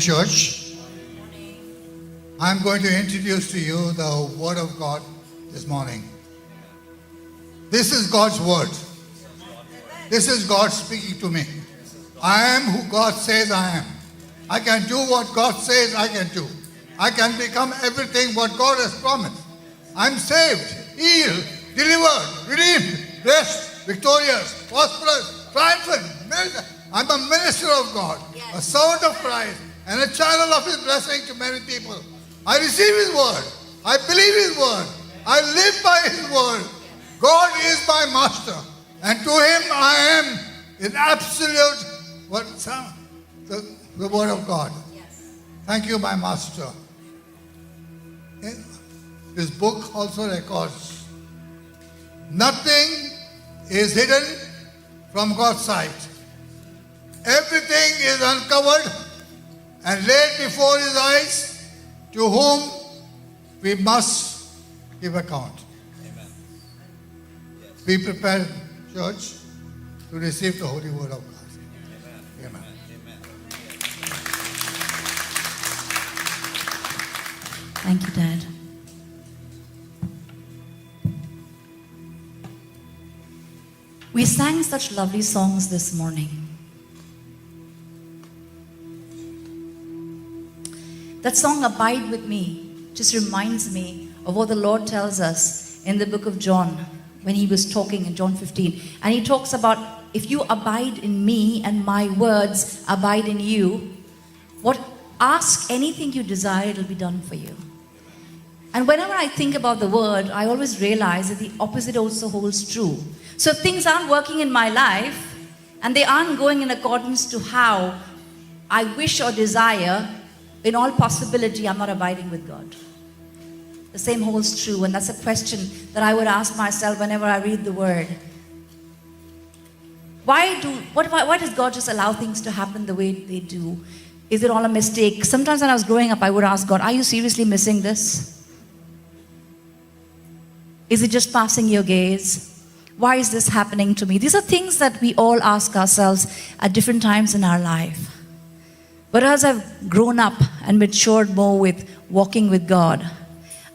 church. I'm going to introduce to you the Word of God this morning. This is God's Word. This is God speaking to me. I am who God says I am. I can do what God says I can do. I can become everything what God has promised. I'm saved, healed, delivered, redeemed, blessed, victorious, prosperous, triumphant. I'm a minister of God, a servant of Christ, and a channel of His blessing to many people. I receive His word. I believe His word. I live by His word. God is my master, and to Him I am in absolute the word of God. Thank you, my master. This book also records nothing is hidden from God's sight. Everything is uncovered and laid before His eyes, to whom we must give account. Amen. Yes. Be prepared, church, to receive the Holy Word of God. Amen. Amen. Amen. Thank you, Dad. We sang such lovely songs this morning. That song, Abide With Me, just reminds me of what the Lord tells us in the book of John when He was talking in John 15. And He talks about, if you abide in me and my words abide in you, ask anything you desire, it'll be done for you. And whenever I think about the word, I always realize that the opposite also holds true. So if things aren't working in my life and they aren't going in accordance to how I wish or desire, in all possibility, I'm not abiding with God. The same holds true, and that's a question that I would ask myself whenever I read the word. Why does God just allow things to happen the way they do? Is it all a mistake? Sometimes when I was growing up, I would ask God, are you seriously missing this? Is it just passing your gaze? Why is this happening to me? These are things that we all ask ourselves at different times in our life. But as I've grown up and matured more with walking with God,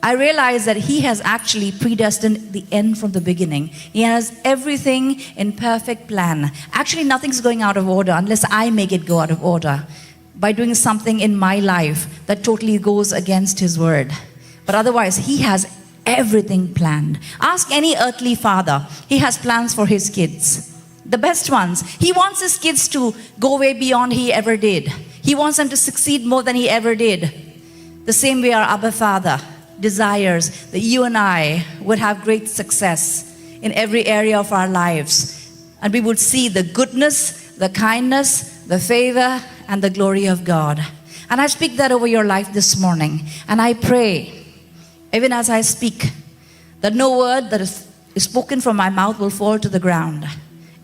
I realize that He has actually predestined the end from the beginning. He has everything in perfect plan. Actually, nothing's going out of order unless I make it go out of order by doing something in my life that totally goes against His word. But otherwise, He has everything planned. Ask any earthly father. He has plans for his kids. The best ones. He wants his kids to go way beyond he ever did. He wants them to succeed more than he ever did. The same way our Abba Father desires that you and I would have great success in every area of our lives. And we would see the goodness, the kindness, the favor, and the glory of God. And I speak that over your life this morning. And I pray, even as I speak, that no word that is spoken from my mouth will fall to the ground.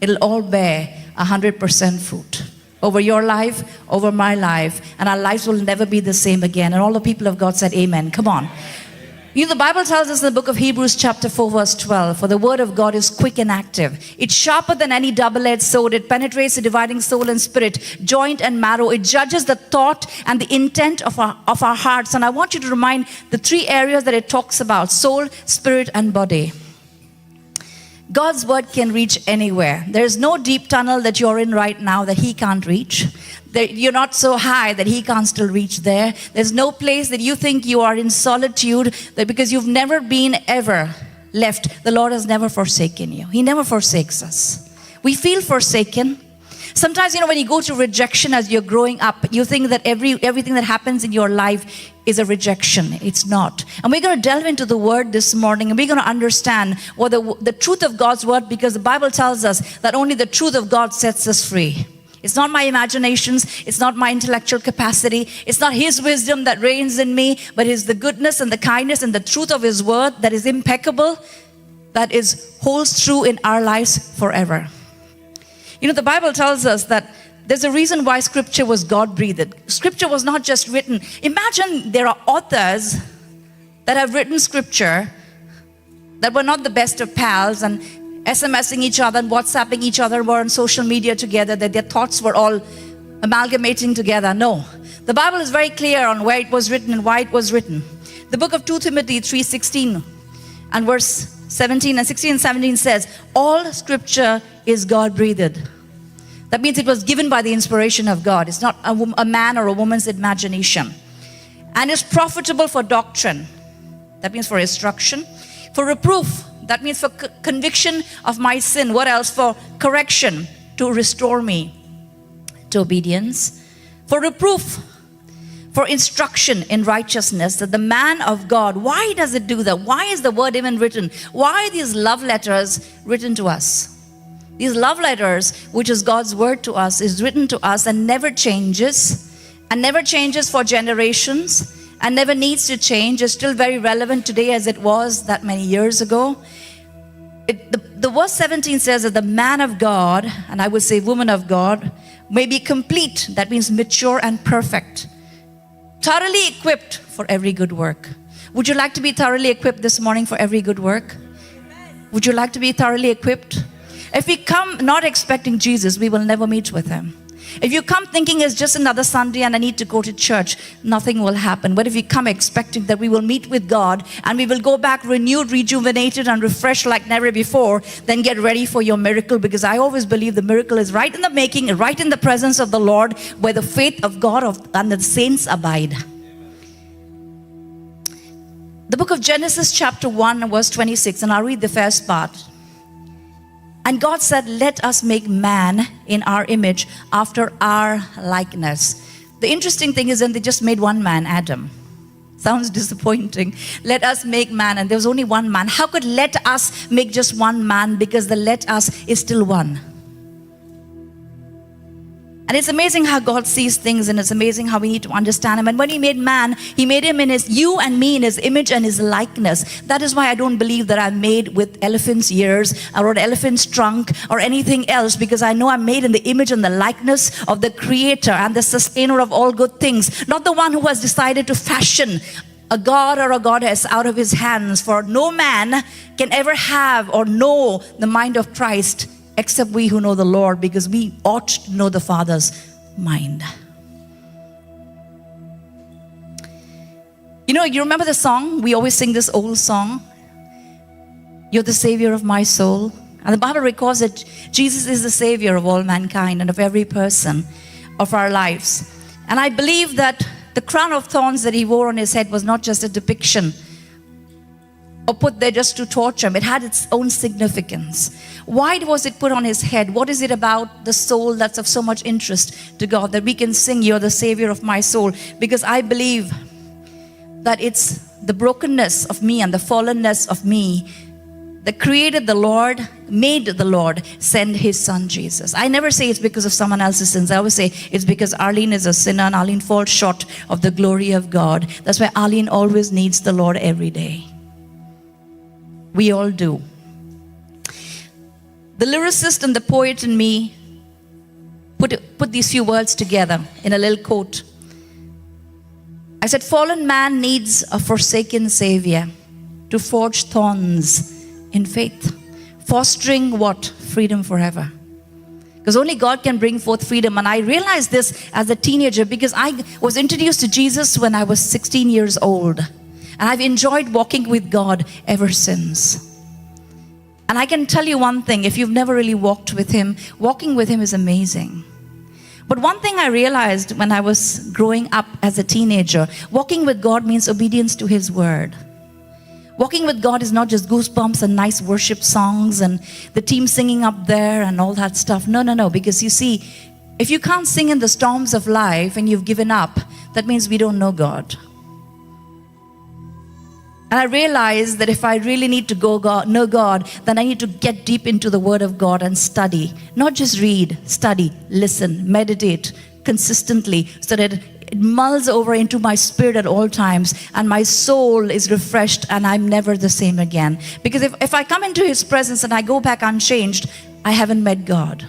It'll all bear 100% fruit over your life, over my life, and our lives will never be the same again. And all the people of God said amen. Come on. You know, the Bible tells us in the book of Hebrews chapter 4 verse 12, for the word of God is quick and active. It's sharper than any double-edged sword. It penetrates the dividing soul and spirit, joint and marrow. It judges the thought and the intent of our hearts. And I want you to remind the three areas that it talks about: soul, spirit, and body. God's word can reach anywhere. There's no deep tunnel that you're in right now that He can't reach. You're not so high that He can't still reach there. There's no place that you think you are in solitude, that because you've never been ever left, the Lord has never forsaken you. He never forsakes us. We feel forsaken. Sometimes, when you go to rejection as you're growing up, you think that everything that happens in your life is a rejection. It's not. And we're going to delve into the word this morning, and we're going to understand what the truth of God's word, because the Bible tells us that only the truth of God sets us free. It's not my imaginations. It's not my intellectual capacity. It's not His wisdom that reigns in me, but it's the goodness and the kindness and the truth of His word that is impeccable, that holds true in our lives forever. The Bible tells us that there's a reason why Scripture was God-breathed. Scripture was not just written. Imagine there are authors that have written Scripture that were not the best of pals and SMSing each other and WhatsApping each other, were on social media together, that their thoughts were all amalgamating together. No. The Bible is very clear on where it was written and why it was written. The book of 2 Timothy 3:16 and verse 17 and 16 and 17 says, all scripture is God-breathed. That means it was given by the inspiration of God. It's not a man or a woman's imagination. And is profitable for doctrine. That means for instruction. For reproof. That means for conviction of my sin. What else? For correction. To restore me to obedience. For reproof. For instruction in righteousness, that the man of God, why does it do that? Why is the word even written? Why are these love letters written to us? These love letters, which is God's word to us, is written to us and never changes for generations and never needs to change. It's still very relevant today as it was that many years ago. The verse 17 says that the man of God, and I would say woman of God, may be complete. That means mature and perfect. Thoroughly equipped for every good work. Would you like to be thoroughly equipped this morning for every good work? Would you like to be thoroughly equipped? If we come not expecting Jesus, we will never meet with him. If you come thinking it's just another Sunday and I need to go to church, nothing will happen. But if you come expecting that we will meet with God and we will go back renewed, rejuvenated and refreshed like never before, then get ready for your miracle, because I always believe the miracle is right in the making, right in the presence of the Lord, where the faith of God and the saints abide. The book of Genesis chapter 1 verse 26, and I'll read the first part. And God said, let us make man in our image after our likeness. The interesting thing is that they just made one man, Adam. Sounds disappointing. Let us make man, and there was only one man. How could let us make just one man? Because the let us is still one. And it's amazing how God sees things, and it's amazing how we need to understand him. And when he made man, he made him in you and me in his image and his likeness. That is why I don't believe that I'm made with elephant's ears or an elephant's trunk or anything else, because I know I'm made in the image and the likeness of the creator and the sustainer of all good things. Not the one who has decided to fashion a god or a goddess out of his hands. For no man can ever have or know the mind of Christ except we who know the Lord, because we ought to know the Father's mind. You know, you remember the song? We always sing this old song. You're the Savior of my soul. And the Bible records that Jesus is the Savior of all mankind and of every person of our lives. And I believe that the crown of thorns that he wore on his head was not just a depiction or put there just to torture him. It had its own significance. Why was it put on his head? What is it about the soul that's of so much interest to God that we can sing, you're the Savior of my soul? Because I believe that it's the brokenness of me and the fallenness of me that created the Lord, made the Lord send his son Jesus. I never say it's because of someone else's sins. I always say it's because Arlene is a sinner and Arlene falls short of the glory of God. That's why Arlene always needs the Lord every day. We all do. The lyricist and the poet in me put these few words together in a little quote. I said, fallen man needs a forsaken savior to forge thorns in faith. Fostering what? Freedom forever. Because only God can bring forth freedom. And I realized this as a teenager because I was introduced to Jesus when I was 16 years old. And I've enjoyed walking with God ever since. And I can tell you one thing, if you've never really walked with him, walking with him is amazing. But one thing I realized when I was growing up as a teenager, walking with God means obedience to his word. Walking with God is not just goosebumps and nice worship songs and the team singing up there and all that stuff. No. Because you see, if you can't sing in the storms of life and you've given up, that means we don't know God. And I realized that if I really need to know God, then I need to get deep into the Word of God and study. Not just read, study, listen, meditate consistently so that it mulls over into my spirit at all times and my soul is refreshed and I'm never the same again. Because if I come into his presence and I go back unchanged, I haven't met God.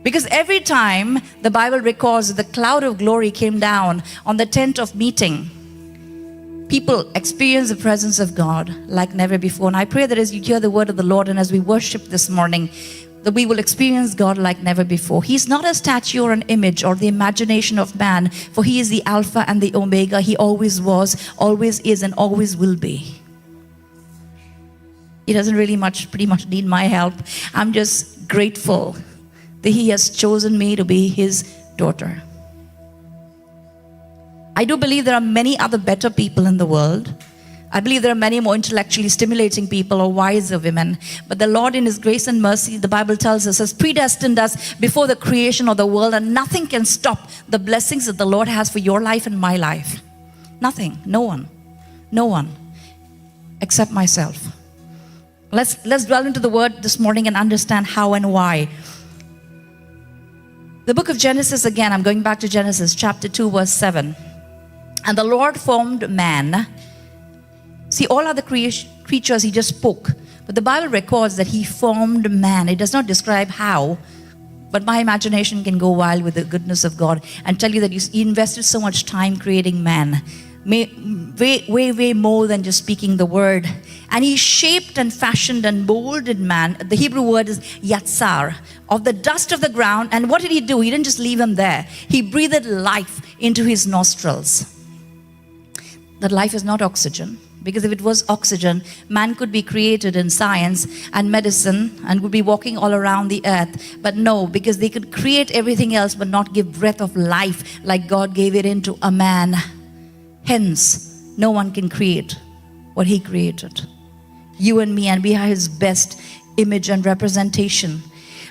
Because every time the Bible records the cloud of glory came down on the tent of meeting, people experience the presence of God like never before. And I pray that as you hear the word of the Lord and as we worship this morning, that we will experience God like never before. He's not a statue or an image or the imagination of man, for He is the Alpha and the Omega. He always was, always is, and always will be. He doesn't really pretty much need my help. I'm just grateful that He has chosen me to be His daughter. I do believe there are many other better people in the world. I believe there are many more intellectually stimulating people or wiser women. But the Lord in His grace and mercy, the Bible tells us, has predestined us before the creation of the world, and nothing can stop the blessings that the Lord has for your life and my life. Nothing. No one. No one. Except myself. Let's dwell into the Word this morning and understand how and why. The book of Genesis again, I'm going back to Genesis chapter 2 verse 7. And the Lord formed man. See, all other creatures He just spoke. But the Bible records that He formed man. It does not describe how. But my imagination can go wild with the goodness of God and tell you that He invested so much time creating man. Way more than just speaking the word. And He shaped and fashioned and molded man. The Hebrew word is yatsar, of the dust of the ground. And what did He do? He didn't just leave him there. He breathed life into his nostrils. That life is not oxygen. Because if it was oxygen, man could be created in science and medicine and would be walking all around the earth. But no, because they could create everything else but not give breath of life like God gave it into a man. Hence, no one can create what He created. You and me, and we are His best image and representation.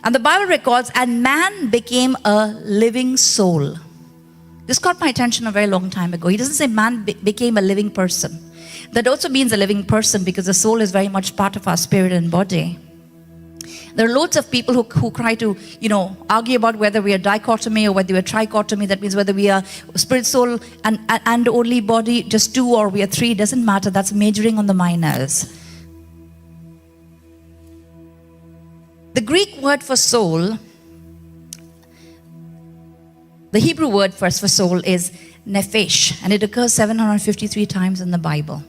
And the Bible records, and man became a living soul. This caught my attention a very long time ago. He doesn't say man became a living person. That also means a living person, because the soul is very much part of our spirit and body. There are loads of people who try to, argue about whether we are dichotomy or whether we are trichotomy. That means whether we are spirit, soul, and only body, just two, or we are three. It doesn't matter. That's majoring on the minors. The Greek word for soul, the Hebrew word for soul is nephesh, and it occurs 753 times in the Bible.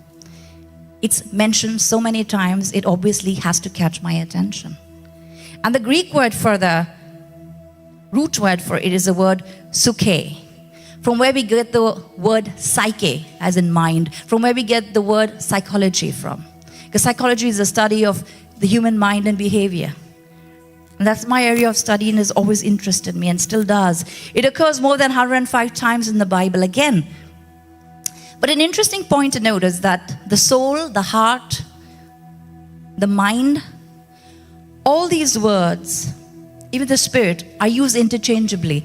It's mentioned so many times, it obviously has to catch my attention. And the Greek word for the root word for it is the word suke, from where we get the word psyche, as in mind, from where we get the word psychology from. Because psychology is the study of the human mind and behavior. And that's my area of study, and has always interested me and still does. It occurs more than 105 times in the Bible again. But an interesting point to note is that the soul, the heart, the mind, all these words, even the spirit, are used interchangeably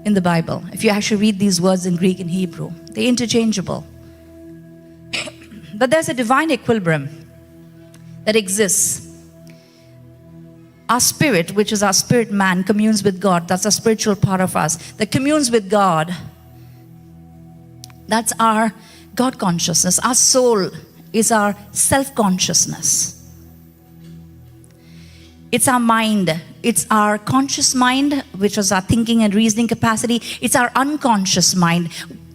in the Bible. If you actually read these words in Greek and Hebrew, they're interchangeable. But there's a divine equilibrium that exists. Our spirit, which is our spirit man, communes with God. That's a spiritual part of us that communes with God. That's our God consciousness. Our soul is our self-consciousness. It's our mind. It's our conscious mind, which is our thinking and reasoning capacity. It's our unconscious mind,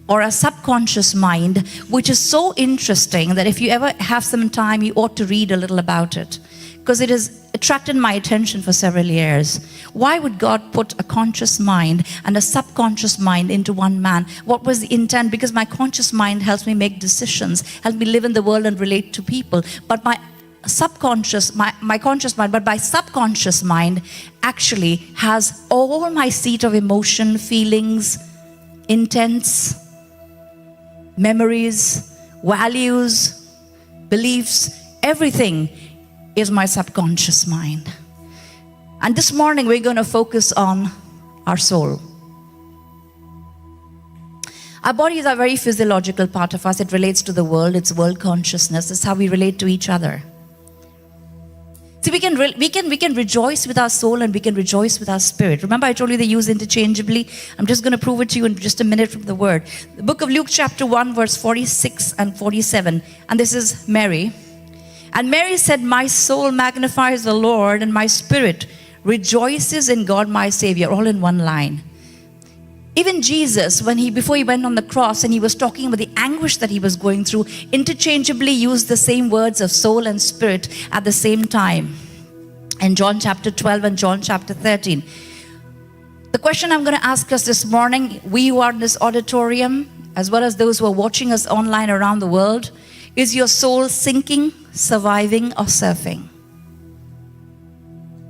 or a subconscious mind, which is so interesting that if you ever have some time, you ought to read a little about it, because it has attracted my attention for several years. Why would God put a conscious mind and a subconscious mind into one man? What was the intent? Because my conscious mind helps me make decisions, helps me live in the world and relate to people. But my subconscious, my conscious mind, but my subconscious mind actually has all my seat of emotion, feelings, intents, memories, values, beliefs, everything is my subconscious mind. And this morning we're going to focus on our soul. Our body is a very physiological part of us. It relates to the world. It's world consciousness. It's how we relate to each other. See, we can rejoice with our soul, and we can rejoice with our spirit. Remember, I told you they use interchangeably. I'm just going to prove it to you in just a minute from the word. The book of Luke chapter 1 verse 46 and 47. And this is Mary. And Mary said, "My soul magnifies the Lord, and my spirit rejoices in God my Savior." All in one line. Even Jesus, before he went on the cross and he was talking about the anguish that he was going through, interchangeably used the same words of soul and spirit at the same time. in John chapter 12 and John chapter 13. The question I'm going to ask us this morning, we who are in this auditorium, as well as those who are watching us online around the world, is your soul sinking, surviving, or surfing?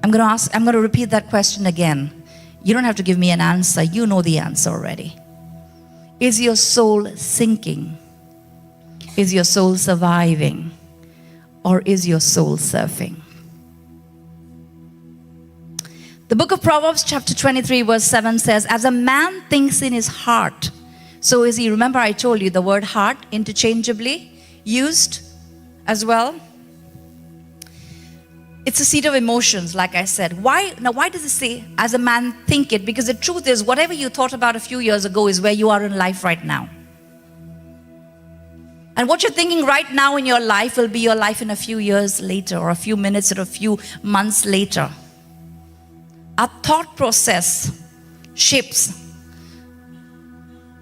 I'm going to repeat that question again. You don't have to give me an answer. You know the answer already. Is your soul sinking? Is your soul surviving? Or is your soul surfing? The book of Proverbs chapter 23 verse 7 says, as a man thinks in his heart, so is he. Remember I told you the word heart interchangeably used as well. It's a seat of emotions, like I said. Why does it say, as a man think it? Because the truth is, whatever you thought about a few years ago is where you are in life right now. And what you're thinking right now in your life will be your life in a few years later, or a few minutes, or a few months later. Our thought process shapes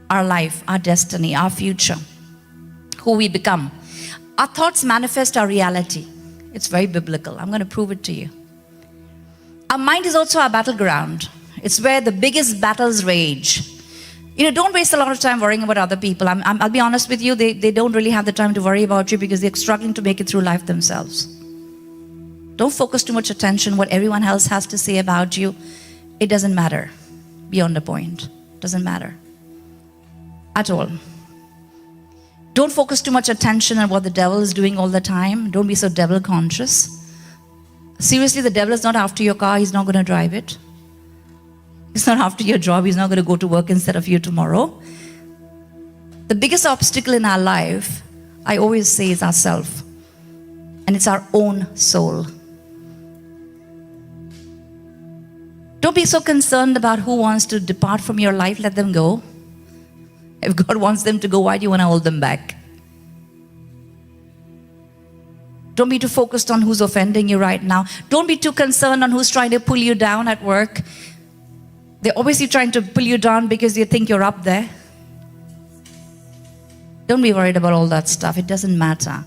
our life, our destiny, our future, who we become. Our thoughts manifest our reality. It's very biblical. I'm going to prove it to you. Our mind is also our battleground. It's where the biggest battles rage. Don't waste a lot of time worrying about other people. I'll be honest with you, they don't really have the time to worry about you because they're struggling to make it through life themselves. Don't focus too much attention on what everyone else has to say about you. It doesn't matter. Beyond the point. Doesn't matter. At all. Don't focus too much attention on what the devil is doing all the time. Don't be so devil conscious. Seriously, the devil is not after your car. He's not going to drive it. He's not after your job. He's not going to go to work instead of you tomorrow. The biggest obstacle in our life, I always say, is ourself. And it's our own soul. Don't be so concerned about who wants to depart from your life. Let them go. If God wants them to go, why do you want to hold them back? Don't be too focused on who's offending you right now. Don't be too concerned on who's trying to pull you down at work. They're obviously trying to pull you down because they think you're up there. Don't be worried about all that stuff. It doesn't matter.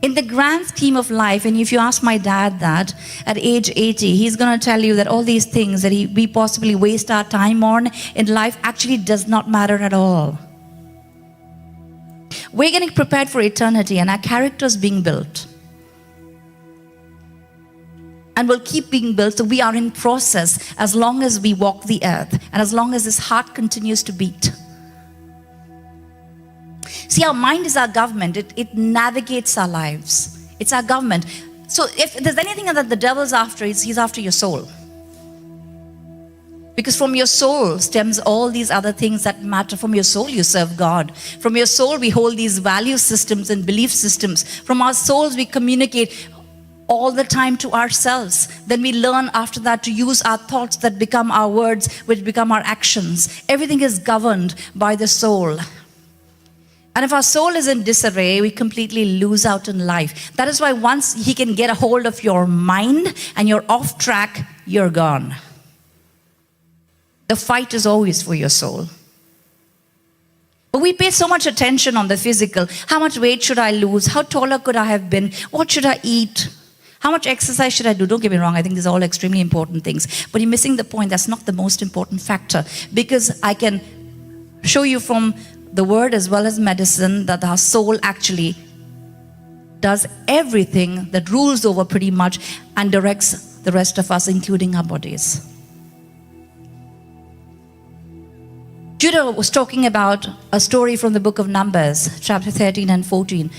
In the grand scheme of life, and if you ask my dad that, at age 80, he's going to tell you that all these things that we possibly waste our time on in life actually does not matter at all. We're getting prepared for eternity and our character's being built. And will keep being built, so we are in process as long as we walk the earth and as long as this heart continues to beat. See, our mind is our government. It navigates our lives. It's our government. So if there's anything that the devil's after, he's after your soul. Because from your soul stems all these other things that matter. From your soul you serve God. From your soul we hold these value systems and belief systems. From our souls we communicate all the time to ourselves. Then we learn after that to use our thoughts that become our words, which become our actions. Everything is governed by the soul. And if our soul is in disarray, we completely lose out in life. That is why once he can get a hold of your mind and you're off track, you're gone. The fight is always for your soul. But we pay so much attention on the physical. How much weight should I lose? How taller could I have been? What should I eat? How much exercise should I do? Don't get me wrong, I think these are all extremely important things. But you're missing the point. That's not the most important factor. Because I can show you from the word as well as medicine that our soul actually does everything, that rules over pretty much and directs the rest of us, including our bodies. Judah was talking about a story from the book of Numbers, chapter 13 and 14.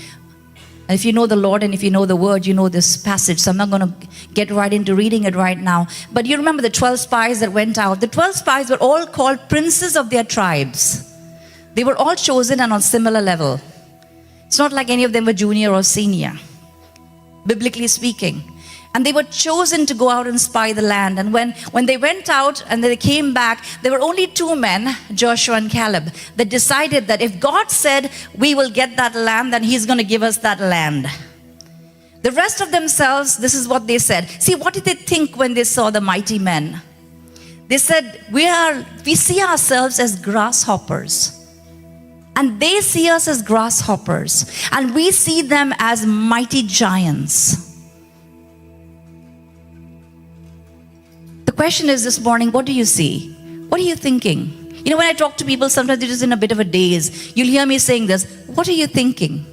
And if you know the Lord and if you know the word, you know this passage. So I'm not going to get right into reading it right now. But you remember the 12 spies that went out. The 12 spies were all called princes of their tribes. They were all chosen and on similar level. It's not like any of them were junior or senior, biblically speaking. And they were chosen to go out and spy the land. And when they went out and they came back, there were only two men, Joshua and Caleb, that decided that if God said we will get that land, then he's going to give us that land. The rest of themselves, this is what they said. See, what did they think when they saw the mighty men? They said, we see ourselves as grasshoppers. And they see us as grasshoppers. And we see them as mighty giants. question is this morning, what do you see? What are you thinking? You know, when I talk to people, sometimes they're just in a bit of a daze. You'll hear me saying this, what are you thinking?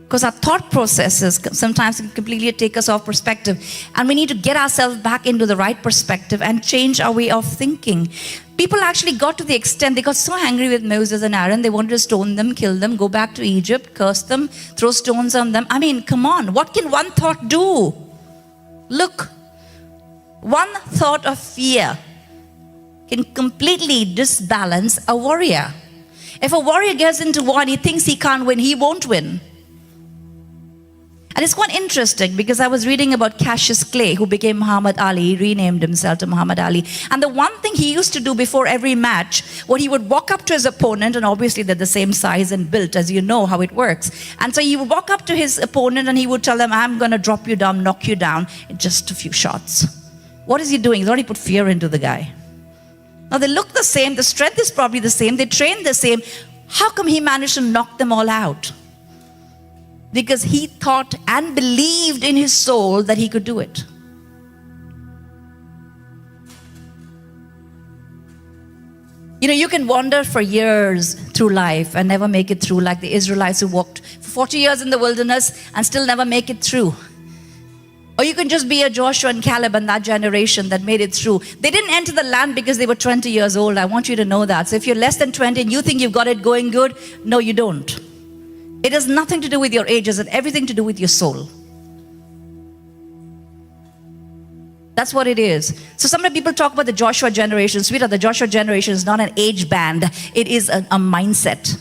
Because our thought processes sometimes can completely take us off perspective. And we need to get ourselves back into the right perspective and change our way of thinking. People actually got to the extent, they got so angry with Moses and Aaron, they wanted to stone them, kill them, go back to Egypt, curse them, throw stones on them. I mean, come on, what can one thought do? Look, one thought of fear can completely disbalance a warrior. If a warrior gets into war and he thinks he can't win, he won't win. And it's quite interesting because I was reading about Cassius Clay, who became Muhammad Ali. He renamed himself to Muhammad Ali. And the one thing he used to do before every match, when he would walk up to his opponent, and obviously they're the same size and built, as you know how it works. And so he would walk up to his opponent and he would tell them, I'm going to drop you down, knock you down in just a few shots. What is he doing? He's already put fear into the guy. Now they look the same, the strength is probably the same, they train the same. How come he managed to knock them all out? Because he thought and believed in his soul that he could do it. You know, you can wander for years through life and never make it through, like the Israelites who walked for 40 years in the wilderness and still never make it through. Or you can just be a Joshua and Caleb and that generation that made it through. They didn't enter the land because they were 20 years old. I want you to know that. So if you're less than 20 and you think you've got it going good, no, you don't. It has nothing to do with your age, it has everything to do with your soul. That's what it is. So some people talk about the Joshua generation. Sweetheart, the Joshua generation is not an age band. It is a mindset.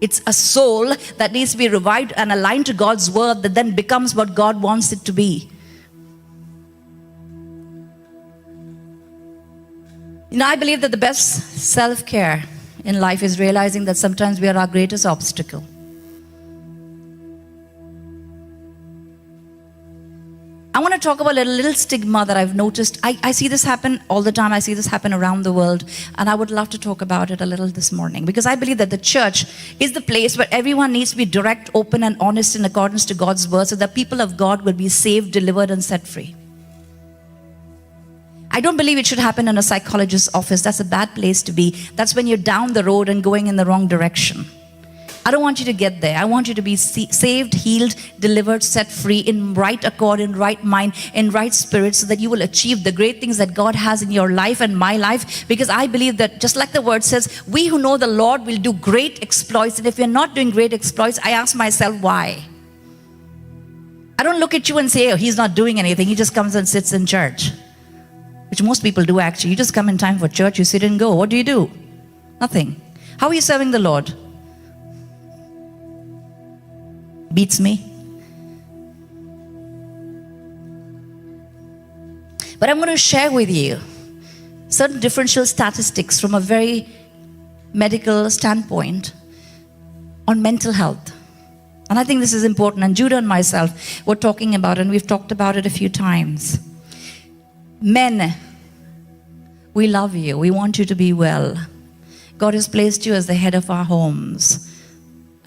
It's a soul that needs to be revived and aligned to God's word that then becomes what God wants it to be. You know, I believe that the best self-care in life is realizing that sometimes we are our greatest obstacle. I want to talk about a little stigma that I've noticed. I see this happen all the time. I see this happen around the world. And I would love to talk about it a little this morning. Because I believe that the church is the place where everyone needs to be direct, open, and honest in accordance to God's word, so that people of God will be saved, delivered, and set free. I don't believe it should happen in a psychologist's office. That's a bad place to be. That's when you're down the road and going in the wrong direction. I don't want you to get there. I want you to be saved, healed, delivered, set free, in right accord, in right mind, in right spirit, so that you will achieve the great things that God has in your life and my life. Because I believe that, just like the word says, we who know the Lord will do great exploits. And if we're not doing great exploits, I ask myself, why? I don't look at you and say, oh, he's not doing anything. He just comes and sits in church. Which most people do, actually. You just come in time for church, you sit and go. What do you do? Nothing. How are you serving the Lord? Beats me. But I'm going to share with you certain differential statistics from a very medical standpoint on mental health. And I think this is important. And Judah and myself were talking about it, and we've talked about it a few times. Men, we love you. We want you to be well. God has placed you as the head of our homes.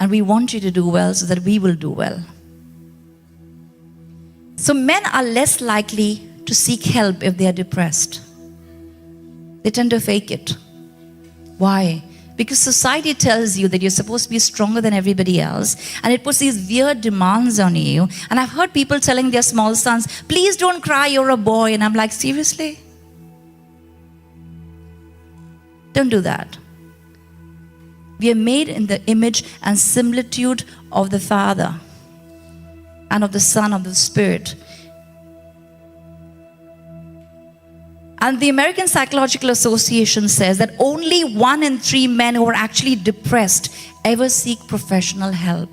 And we want you to do well so that we will do well. So men are less likely to seek help if they are depressed. They tend to fake it. Why? Because society tells you that you're supposed to be stronger than everybody else, and it puts these weird demands on you. And I've heard people telling their small sons, please don't cry, you're a boy. And I'm like, seriously? Don't do that. We are made in the image and similitude of the Father and of the Son, of the Spirit. And the American Psychological Association says that only 1 in 3 men who are actually depressed ever seek professional help.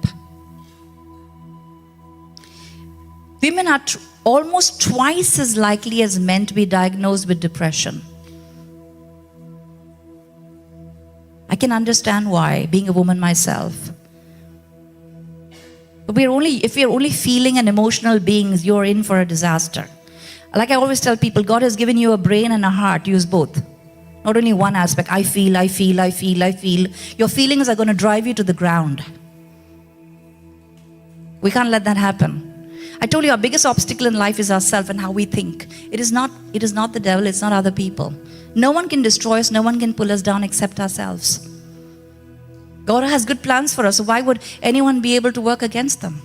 Women are almost twice as likely as men to be diagnosed with depression. I can understand why, being a woman myself. But if we're only feeling and emotional beings, you're in for a disaster. Like I always tell people, God has given you a brain and a heart. Use both. Not only one aspect. I feel. Your feelings are going to drive you to the ground. We can't let that happen. I told you our biggest obstacle in life is ourselves and how we think. It is not the devil, it's not other people. No one can destroy us, no one can pull us down except ourselves. God has good plans for us, so why would anyone be able to work against them?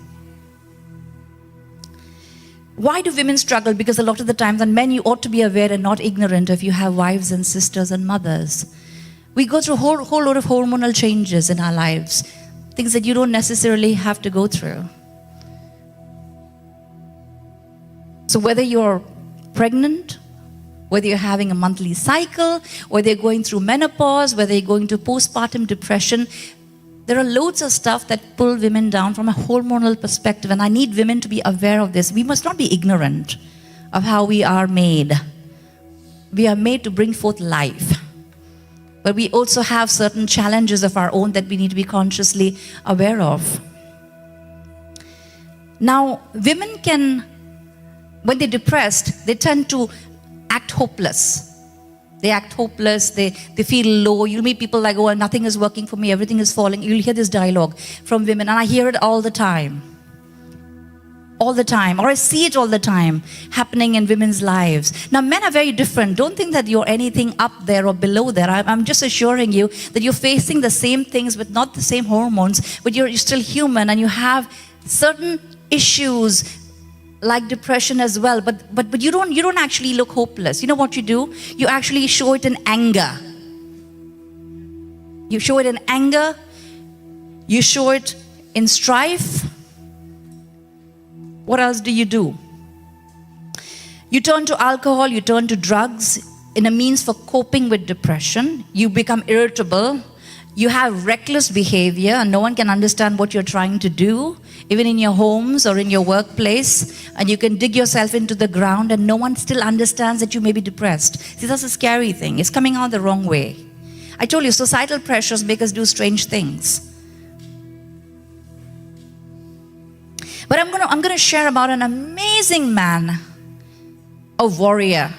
Why do women struggle? Because a lot of the times, and men, you ought to be aware and not ignorant if you have wives and sisters and mothers. We go through a whole lot of hormonal changes in our lives, things that you don't necessarily have to go through. So whether you're pregnant, whether you're having a monthly cycle, whether you're going through menopause, whether you're going to postpartum depression, there are loads of stuff that pull women down from a hormonal perspective, and I need women to be aware of this. We must not be ignorant of how we are made. We are made to bring forth life. But we also have certain challenges of our own that we need to be consciously aware of. Now, women can, when they're depressed, they tend to act hopeless. They act hopeless, they feel low. You'll meet people like, oh, nothing is working for me, everything is falling. You'll hear this dialogue from women, and I hear it all the time. All the time, or I see it all the time happening in women's lives. Now, men are very different. Don't think that you're anything up there or below there. I'm just assuring you that you're facing the same things with not the same hormones, but you're still human and you have certain issues like depression as well, but you don't actually look hopeless. You know what you do? You actually show it in anger. You show it in anger. You show it in strife. What else do? You turn to alcohol, you turn to drugs in a means for coping with depression. You become irritable. You have reckless behavior and no one can understand what you're trying to do, even in your homes or in your workplace. And you can dig yourself into the ground and no one still understands that you may be depressed. See, that's a scary thing. It's coming out the wrong way. I told you, societal pressures make us do strange things. But I'm going to share about an amazing man, a warrior,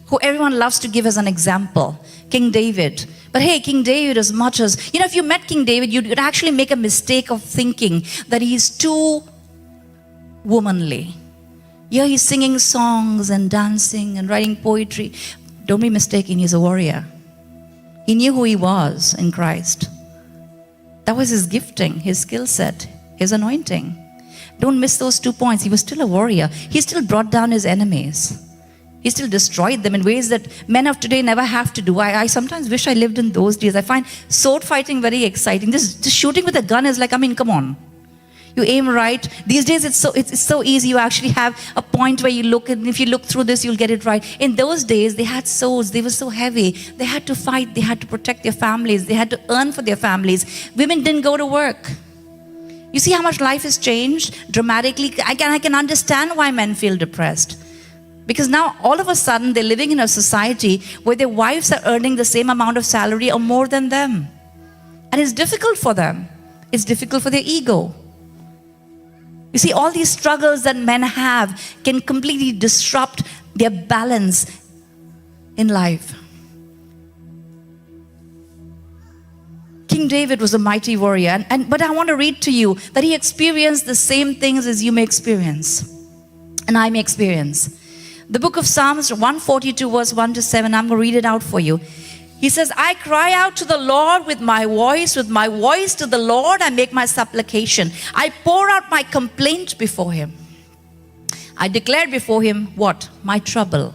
who everyone loves to give as an example, King David. But hey, King David, as much as, if you met King David, you'd actually make a mistake of thinking that he's too womanly. Yeah, he's singing songs and dancing and writing poetry. Don't be mistaken, he's a warrior. He knew who he was in Christ. That was his gifting, his skill set, his anointing. Don't miss those 2 points. He was still a warrior. He still brought down his enemies. He still destroyed them in ways that men of today never have to do. I sometimes wish I lived in those days. I find sword fighting very exciting. This shooting with a gun is like, come on. You aim right. These days it's so easy. You actually have a point where you look, and if you look through this, you'll get it right. In those days, they had swords. They were so heavy. They had to fight. They had to protect their families. They had to earn for their families. Women didn't go to work. You see how much life has changed dramatically? I can understand why men feel depressed. Because now all of a sudden they're living in a society where their wives are earning the same amount of salary or more than them. And it's difficult for them. It's difficult for their ego. You see, all these struggles that men have can completely disrupt their balance in life. King David was a mighty warrior, but I want to read to you that he experienced the same things as you may experience, and I may experience. The book of Psalms 142 verse 1 to 7, I'm going to read it out for you. He says, I cry out to the Lord with my voice to the Lord I make my supplication. I pour out my complaint before him. I declare before him what? My trouble.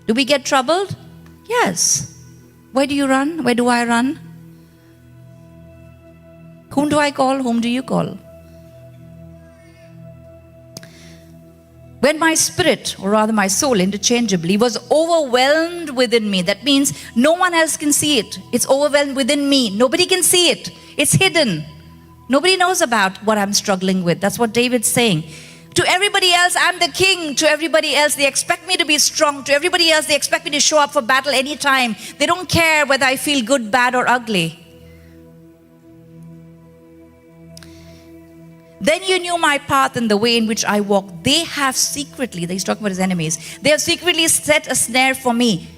Do we get troubled? Yes. Where do you run? Where do I run? Whom do I call? Whom do you call? When my spirit, or rather my soul interchangeably, was overwhelmed within me, that means no one else can see it. It's overwhelmed within me. Nobody can see it. It's hidden. Nobody knows about what I'm struggling with. That's what David's saying. To everybody else, I'm the king. To everybody else, they expect me to be strong. To everybody else, they expect me to show up for battle anytime. They don't care whether I feel good, bad, or ugly. Then you knew my path and the way in which I walk. They have secretly, he's talking about his enemies, they have secretly set a snare for me.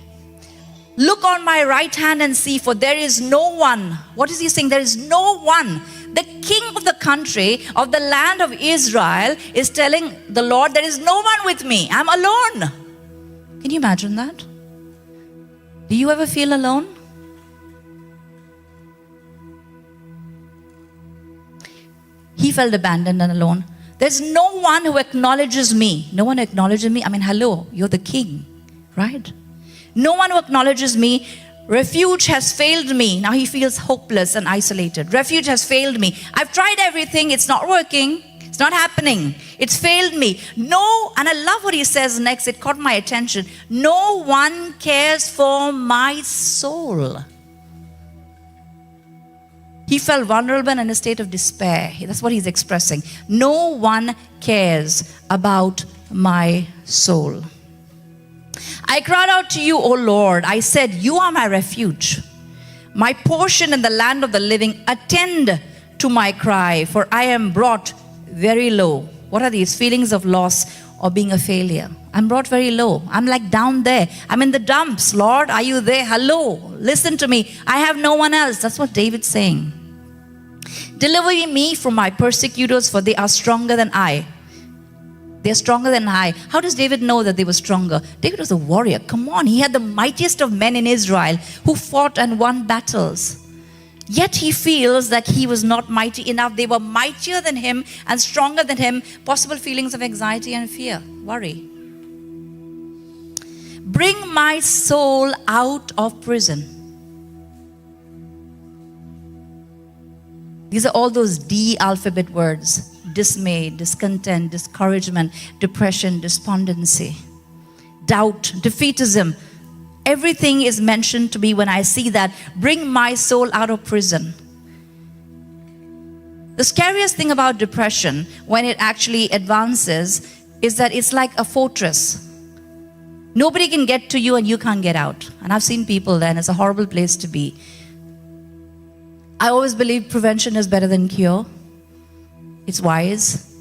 Look on my right hand and see, for there is no one. What is he saying? There is no one The king of the country, of the land of Israel, is telling the Lord, there is no one with me. I'm alone. Can you imagine that? Do you ever feel alone? He felt abandoned and alone. There's no one who acknowledges me. No one acknowledges me. I mean, hello, you're the king, right? No one who acknowledges me. Refuge has failed me. Now he feels hopeless and isolated. Refuge has failed me. I've tried everything. It's not working. It's not happening. It's failed me. No, and I love what he says next. It caught my attention. No one cares for my soul. He felt vulnerable and in a state of despair. That's what he's expressing. No one cares about my soul. I cried out to you, O Lord. I said, you are my refuge, my portion in the land of the living. Attend to my cry, for I am brought very low. What are these? Feelings of loss or being a failure. I'm brought very low. I'm like down there. I'm in the dumps. Lord, are you there? Hello, listen to me. I have no one else. That's what David's saying. Deliver me from my persecutors, for they are stronger than I. They're stronger than I. How does David know that they were stronger? David was a warrior. Come on, he had the mightiest of men in Israel who fought and won battles. Yet he feels that he was not mighty enough. They were mightier than him and stronger than him. Possible feelings of anxiety and fear, worry. Bring my soul out of prison. These are all those D alphabet words. Dismay, discontent, discouragement, depression, despondency, doubt, defeatism. Everything is mentioned to me when I see that. Bring my soul out of prison. The scariest thing about depression, when it actually advances, is that it's like a fortress. Nobody can get to you and you can't get out. And I've seen people there, and it's a horrible place to be. I always believe prevention is better than cure. It's wise.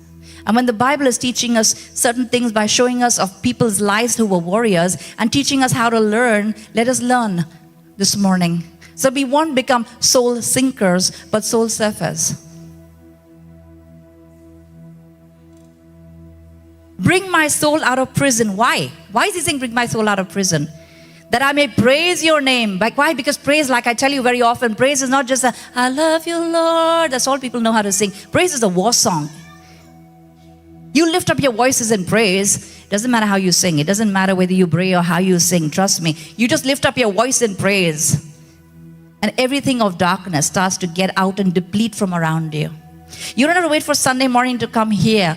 And when the Bible is teaching us certain things by showing us of people's lives who were warriors and teaching us how to learn, let us learn this morning. So we won't become soul sinkers, but soul surfers. Bring my soul out of prison. Why? Why is he saying bring my soul out of prison? That I may praise your name. Like, why? Because praise, like I tell you very often, praise is not just a, I love you, Lord. That's all people know how to sing. Praise is a war song. You lift up your voices in praise. Doesn't matter how you sing. It doesn't matter whether you pray or how you sing. Trust me. You just lift up your voice in praise. And everything of darkness starts to get out and deplete from around you. You don't have to wait for Sunday morning to come here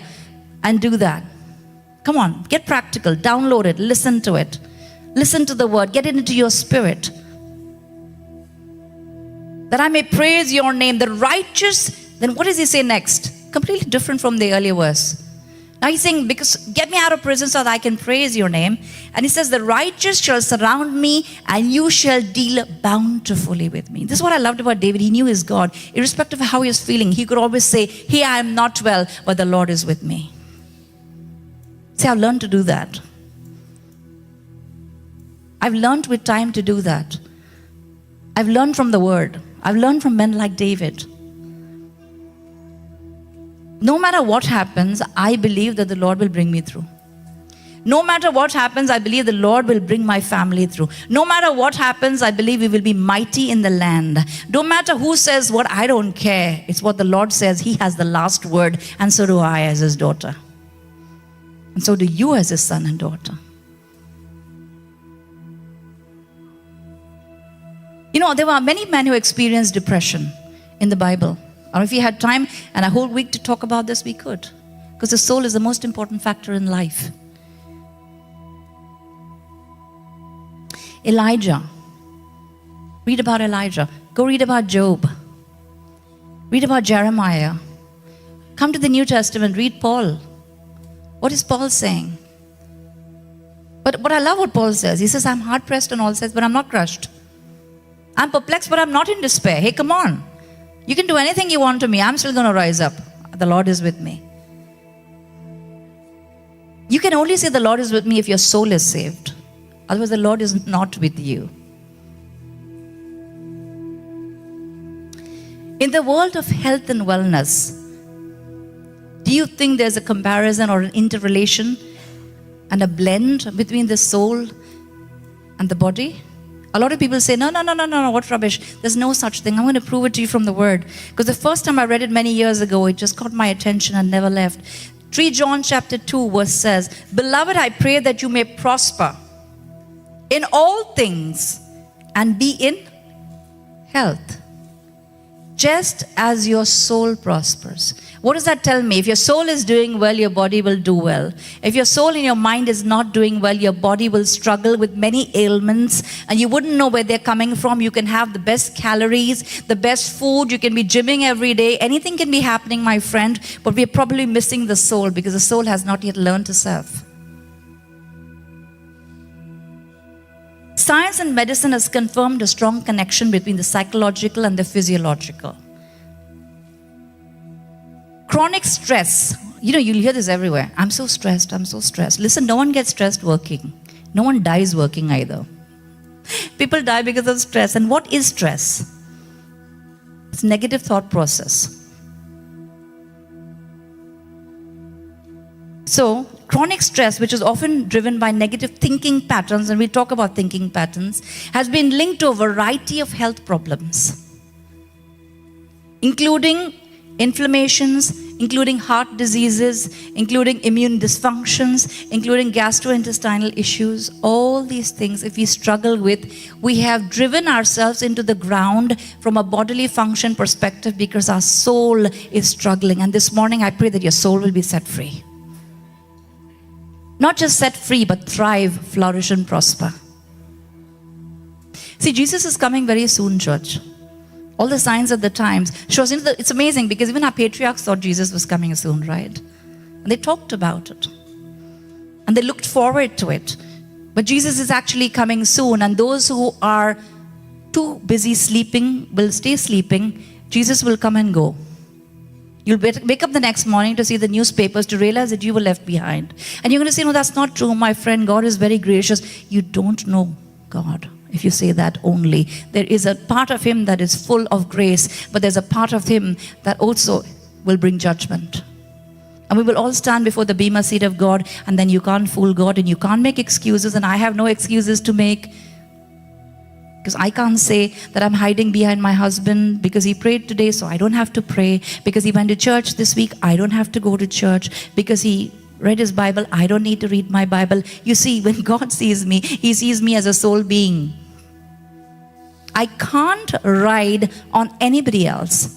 and do that. Come on, get practical. Download it. Listen to it. Listen to the word. Get it into your spirit. That I may praise your name. The righteous, then what does he say next? Completely different from the earlier verse. Now he's saying, because get me out of prison so that I can praise your name. And he says, the righteous shall surround me and you shall deal bountifully with me. This is what I loved about David. He knew his God. Irrespective of how he was feeling, he could always say, hey, I am not well, but the Lord is with me. See, I've learned to do that. I've learned with time to do that. I've learned from the word. I've learned from men like David. No matter what happens, I believe that the Lord will bring me through. No matter what happens, I believe the Lord will bring my family through. No matter what happens, I believe we will be mighty in the land. No matter who says what, I don't care. It's what the Lord says. He has the last word, and so do I as his daughter. And so do you as his son and daughter. You know, there were many men who experienced depression in the Bible. Or if we had time and a whole week to talk about this, we could. Because the soul is the most important factor in life. Elijah. Read about Elijah. Go read about Job. Read about Jeremiah. Come to the New Testament, read Paul. What is Paul saying? But I love what Paul says. He says, I'm hard pressed on all sides, but I'm not crushed. I'm perplexed, but I'm not in despair. Hey, come on. You can do anything you want to me. I'm still going to rise up. The Lord is with me. You can only say the Lord is with me if your soul is saved. Otherwise, the Lord is not with you. In the world of health and wellness, do you think there's a comparison or an interrelation and a blend between the soul and the body? A lot of people say, no, what rubbish. There's no such thing. I'm going to prove it to you from the Word. Because the first time I read it many years ago, it just caught my attention and never left. 3 John chapter 2 verse says, Beloved, I pray that you may prosper in all things and be in health, just as your soul prospers. What does that tell me? If your soul is doing well, your body will do well. If your soul and your mind is not doing well, your body will struggle with many ailments and you wouldn't know where they're coming from. You can have the best calories, the best food, you can be gymming every day. Anything can be happening, my friend, but we're probably missing the soul because the soul has not yet learned to serve. Science and medicine has confirmed a strong connection between the psychological and the physiological. Chronic stress, you'll hear this everywhere. I'm so stressed. Listen, no one gets stressed working. No one dies working either. People die because of stress. And what is stress? It's negative thought process. So, chronic stress, which is often driven by negative thinking patterns, and we talk about thinking patterns, has been linked to a variety of health problems, including inflammations, including heart diseases, including immune dysfunctions, including gastrointestinal issues. All these things, if we struggle with, we have driven ourselves into the ground from a bodily function perspective because our soul is struggling. And this morning, I pray that your soul will be set free. Not just set free, but thrive, flourish, and prosper. See, Jesus is coming very soon, church. All the signs of the times shows. It's amazing because even our patriarchs thought Jesus was coming soon, right? And they talked about it. And they looked forward to it. But Jesus is actually coming soon. And those who are too busy sleeping will stay sleeping. Jesus will come and go. You'll wake up the next morning to see the newspapers to realize that you were left behind. And you're going to say, no, that's not true, my friend. God is very gracious. You don't know God if you say that only. There is a part of Him that is full of grace, but there's a part of Him that also will bring judgment. And we will all stand before the bema seat of God, and then you can't fool God and you can't make excuses, and I have no excuses to make. Because I can't say that I'm hiding behind my husband because he prayed today, so I don't have to pray. Because he went to church this week, I don't have to go to church. Because he read his Bible, I don't need to read my Bible. You see, when God sees me, He sees me as a soul being. I can't ride on anybody else.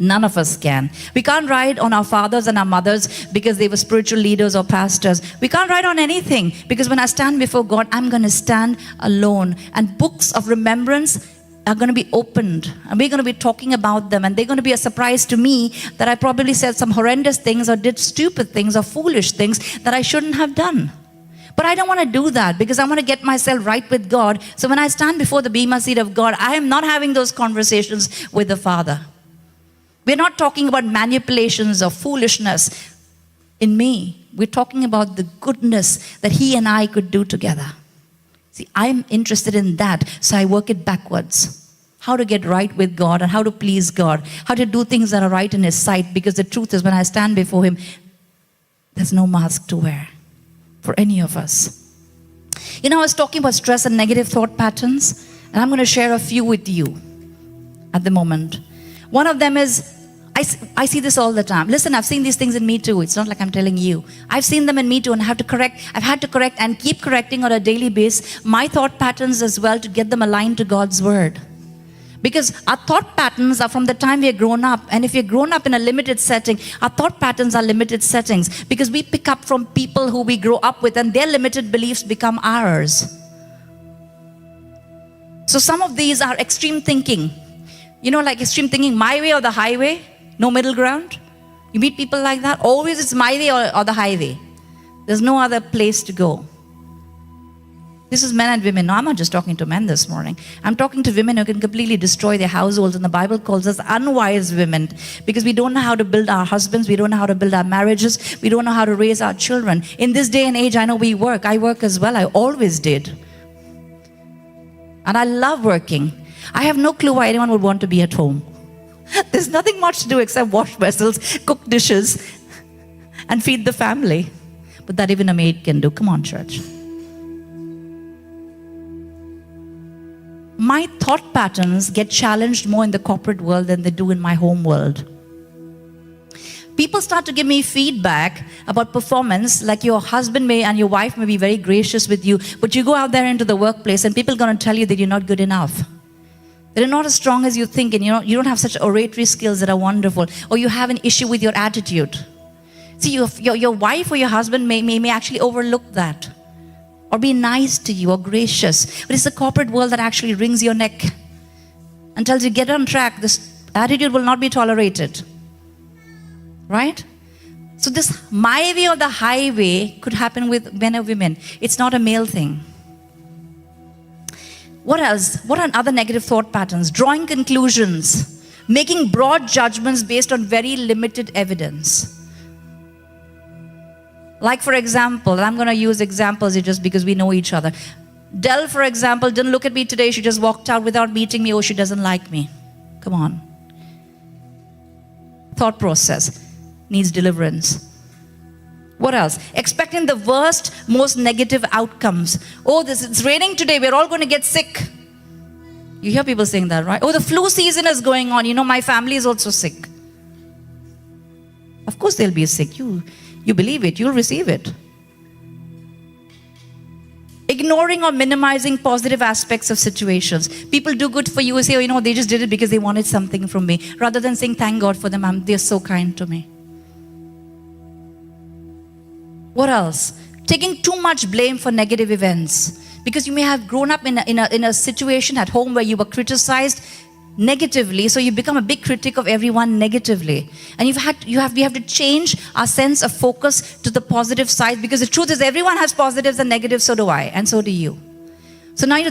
None of us can. We can't ride on our fathers and our mothers because they were spiritual leaders or pastors. We can't ride on anything because when I stand before God, I'm going to stand alone. And books of remembrance are going to be opened. And we're going to be talking about them. And they're going to be a surprise to me that I probably said some horrendous things or did stupid things or foolish things that I shouldn't have done. But I don't want to do that because I want to get myself right with God. So when I stand before the bema seat of God, I am not having those conversations with the Father. We're not talking about manipulations or foolishness in me. We're talking about the goodness that He and I could do together. See, I'm interested in that, so I work it backwards. How to get right with God and how to please God. How to do things that are right in His sight. Because the truth is, when I stand before Him, there's no mask to wear for any of us. I was talking about stress and negative thought patterns, and I'm going to share a few with you at the moment. One of them is, I see this all the time. Listen, I've seen these things in me too. It's not like I'm telling you. I've seen them in me too, and I've had to correct and keep correcting on a daily basis my thought patterns as well to get them aligned to God's Word. Because our thought patterns are from the time we are grown up. And if you're grown up in a limited setting, our thought patterns are limited settings. Because we pick up from people who we grow up with, and their limited beliefs become ours. So some of these are extreme thinking. Like extreme thinking, my way or the highway, no middle ground. You meet people like that, always it's my way or the highway. There's no other place to go. This is men and women. No, I'm not just talking to men this morning. I'm talking to women who can completely destroy their households. And the Bible calls us unwise women because we don't know how to build our husbands. We don't know how to build our marriages. We don't know how to raise our children. In this day and age, I know we work. I work as well. I always did. And I love working. I have no clue why anyone would want to be at home. There's nothing much to do except wash vessels, cook dishes, and feed the family. But that even a maid can do. Come on, church. My thought patterns get challenged more in the corporate world than they do in my home world. People start to give me feedback about performance, like your husband may and your wife may be very gracious with you, but you go out there into the workplace and people are going to tell you that you're not good enough. They're not as strong as you think, and you don't have such oratory skills that are wonderful, or you have an issue with your attitude. See, your wife or your husband may actually overlook that, or be nice to you or gracious. But it's the corporate world that actually wrings your neck and tells you, get on track. This attitude will not be tolerated. Right? So this my way or the highway could happen with men or women. It's not a male thing. What else? What are other negative thought patterns? Drawing conclusions, making broad judgments based on very limited evidence. Like, for example, I'm going to use examples just because we know each other. Del, for example, didn't look at me today. She just walked out without meeting me. Oh, she doesn't like me. Come on. Thought process needs deliverance. What else? Expecting the worst, most negative outcomes. Oh, it's raining today. We're all going to get sick. You hear people saying that, right? Oh, the flu season is going on. My family is also sick. Of course they'll be sick. You believe it, you'll receive it. Ignoring or minimizing positive aspects of situations. People do good for you and say, they just did it because they wanted something from me. Rather than saying, thank God for them, they're so kind to me. What else? Taking too much blame for negative events. Because you may have grown up in a situation at home where you were criticized negatively, so you become a big critic of everyone negatively. And we have to change our sense of focus to the positive side, because the truth is everyone has positives and negatives, so do I, and so do you. So now why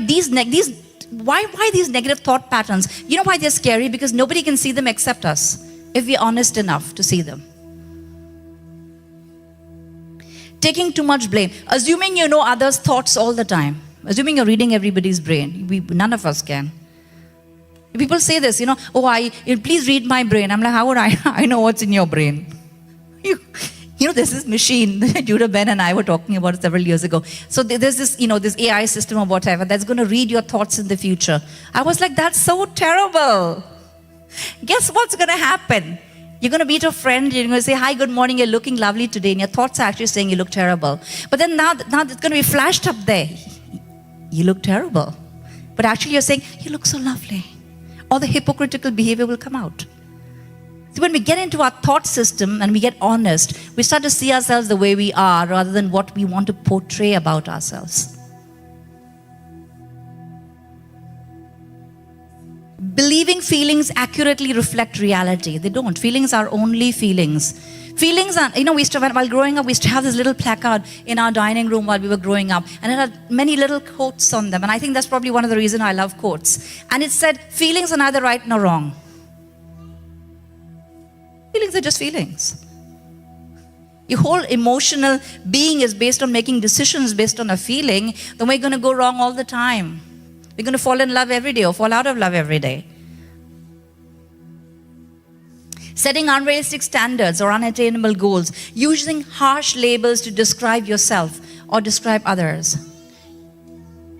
these negative thought patterns? You know why they're scary? Because nobody can see them except us, if we're honest enough to see them. Taking too much blame. Assuming you know others' thoughts all the time. Assuming you're reading everybody's brain. None of us can. People say this, please read my brain. I'm like, how would I know what's in your brain? There's this machine that Judah Ben and I were talking about several years ago. So there's this, this AI system or whatever that's going to read your thoughts in the future. I was like, that's so terrible. Guess what's going to happen? You're going to meet a friend, you're going to say, hi, good morning, you're looking lovely today, and your thoughts are actually saying you look terrible. But then now it's going to be flashed up there. You look terrible. But actually you're saying, you look so lovely. All the hypocritical behavior will come out. See, when we get into our thought system and we get honest, we start to see ourselves the way we are rather than what we want to portray about ourselves. Believing feelings accurately reflect reality. They don't. Feelings are only feelings. Feelings are, while growing up, we used to have this little placard in our dining room while we were growing up. And it had many little quotes on them. And I think that's probably one of the reasons I love quotes. And it said, feelings are neither right nor wrong. Feelings are just feelings. Your whole emotional being is based on making decisions based on a feeling. Then we're going to go wrong all the time. We're going to fall in love every day or fall out of love every day. Setting unrealistic standards or unattainable goals. Using harsh labels to describe yourself or describe others.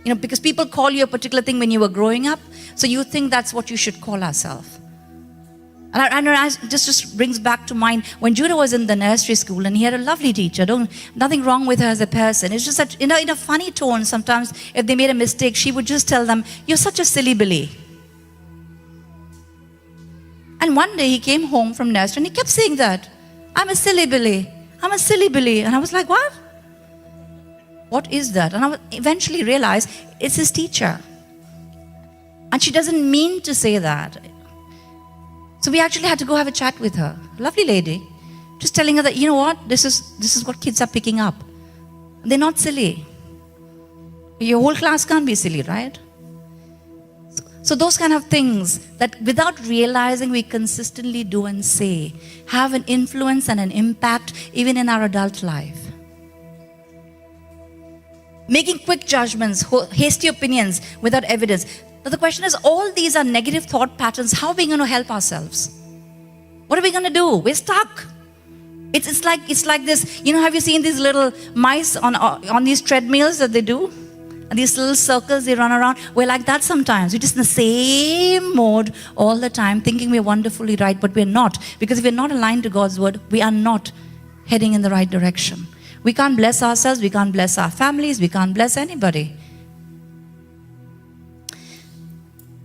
Because people call you a particular thing when you were growing up, so you think that's what you should call ourselves. And this just brings back to mind when Judah was in the nursery school and he had a lovely teacher. Nothing wrong with her as a person. It's just that in a funny tone, sometimes if they made a mistake, she would just tell them, "You're such a silly Billy." And one day he came home from nursery and he kept saying that, "I'm a silly Billy. I'm a silly Billy." And I was like, "What? What is that?" And I eventually realized it's his teacher. And she doesn't mean to say that. So we actually had to go have a chat with her. Lovely lady. Just telling her that, this is what kids are picking up. They're not silly. Your whole class can't be silly, right? So those kind of things that without realizing we consistently do and say have an influence and an impact even in our adult life. Making quick judgments, hasty opinions without evidence. But the question is, all these are negative thought patterns. How are we going to help ourselves? What are we going to do? We're stuck. It's like this. You know, have you seen these little mice on these treadmills that they do? And these little circles they run around. We're like that sometimes. We're just in the same mode all the time, thinking we're wonderfully right, but we're not. Because if we're not aligned to God's word, we are not heading in the right direction. We can't bless ourselves, we can't bless our families, we can't bless anybody.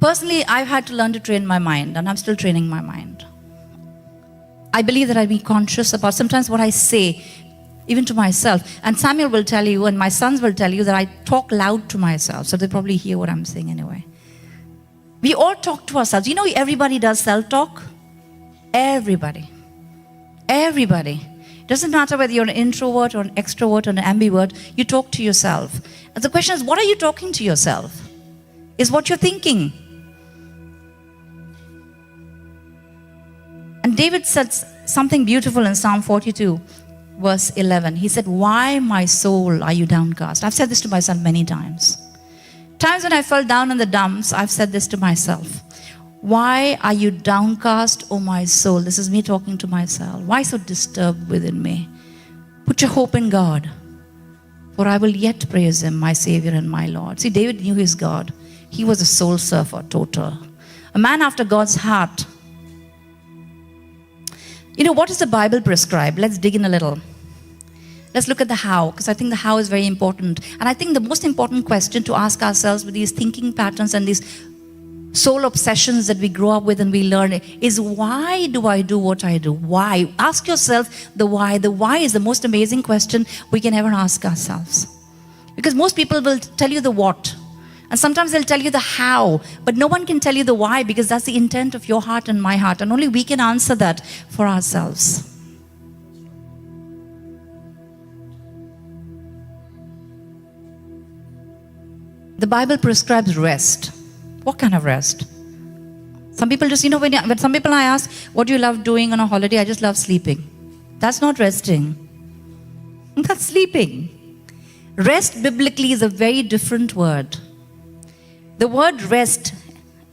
Personally, I've had to learn to train my mind, and I'm still training my mind. I believe that I'll be conscious about sometimes what I say, even to myself. And Samuel will tell you, and my sons will tell you, that I talk loud to myself, so they probably hear what I'm saying anyway. We all talk to ourselves. You know, everybody does self-talk. Everybody. It doesn't matter whether you're an introvert or an extrovert or an ambivert, you talk to yourself. And the question is, what are you talking to yourself? Is what you're thinking. And David said something beautiful in Psalm 42, verse 11. He said, "Why, my soul, are you downcast?" I've said this to myself many times. Times when I fell down in the dumps, I've said this to myself. "Why are you downcast, O my soul?" This is me talking to myself. "Why so disturbed within me? Put your hope in God, for I will yet praise him, my Savior and my Lord." See, David knew his God. He was a soul surfer, total. A man after God's heart. You know, what does the Bible prescribe? Let's dig in a little. Let's look at the how, because I think the how is very important. And I think the most important question to ask ourselves with these thinking patterns and these soul obsessions that we grow up with and we learn is, why do I do what I do? Why? Ask yourself the why. The why is the most amazing question we can ever ask ourselves. Because most people will tell you the what. And sometimes they'll tell you the how, but no one can tell you the why, because that's the intent of your heart and my heart. And only we can answer that for ourselves. The Bible prescribes rest. What kind of rest? Some people just, when some people I ask, what do you love doing on a holiday? I just love sleeping. That's not resting. That's sleeping. Rest biblically is a very different word. The word rest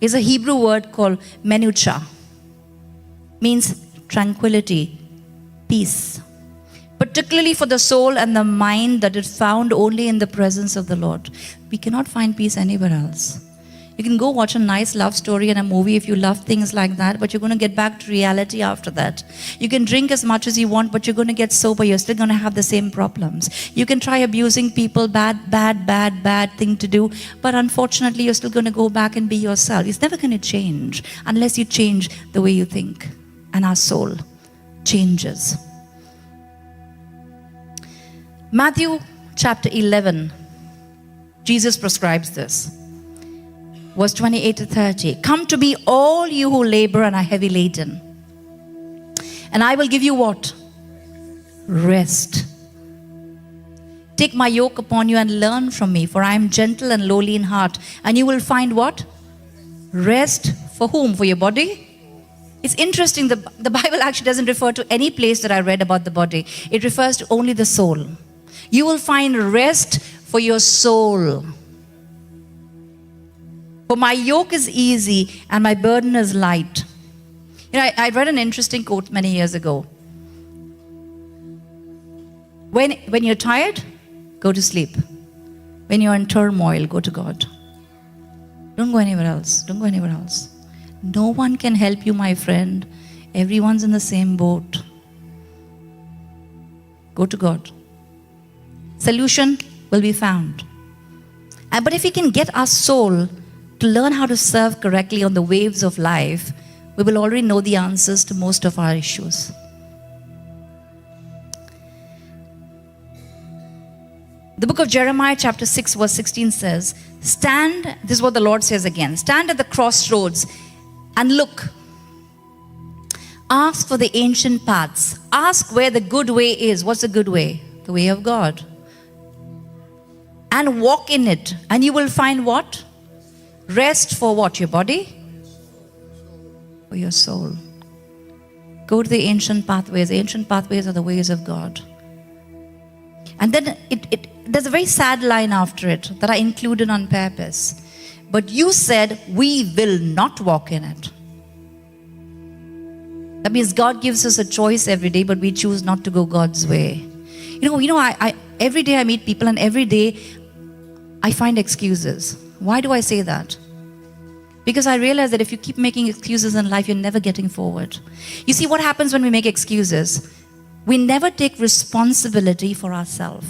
is a Hebrew word called menucha. Means tranquility, peace. Particularly for the soul and the mind that is found only in the presence of the Lord. We cannot find peace anywhere else. You can go watch a nice love story and a movie if you love things like that, but you're going to get back to reality after that. You can drink as much as you want, but you're going to get sober. You're still going to have the same problems. You can try abusing people, bad thing to do, but unfortunately you're still going to go back and be yourself. It's never going to change unless you change the way you think. And our soul changes. Matthew chapter 11, Jesus prescribes this. Verse 28 to 30. "Come to me, all you who labor and are heavy laden, and I will give you" what? Rest. "Take my yoke upon you and learn from me, for I am gentle and lowly in heart, and you will find" what? Rest. For whom? For your body? It's interesting, the Bible actually doesn't refer to any place that I read about the body. It refers to only the soul. You will find rest for your soul. "For my yoke is easy and my burden is light." I read an interesting quote many years ago. When you're tired, go to sleep. When you're in turmoil, go to God. Don't go anywhere else. Don't go anywhere else. No one can help you, my friend. Everyone's in the same boat. Go to God. Solution will be found. But if we can get our soul to learn how to serve correctly on the waves of life, we will already know the answers to most of our issues. The book of Jeremiah chapter 6 verse 16 says, "Stand," this is what the Lord says again, "stand at the crossroads and look. Ask for the ancient paths. Ask where the good way is." What's the good way? The way of God. "And walk in it, and you will find" what? Rest for what? Your body? For your soul. Go to the ancient pathways. The ancient pathways are the ways of God. And then there's a very sad line after it that I included on purpose. But you said, we will not walk in it. That means God gives us a choice every day, but we choose not to go God's way. I every day I meet people, and every day I find excuses. Why do I say that? Because I realize that if you keep making excuses in life, you're never getting forward. You see, what happens when we make excuses? We never take responsibility for ourselves.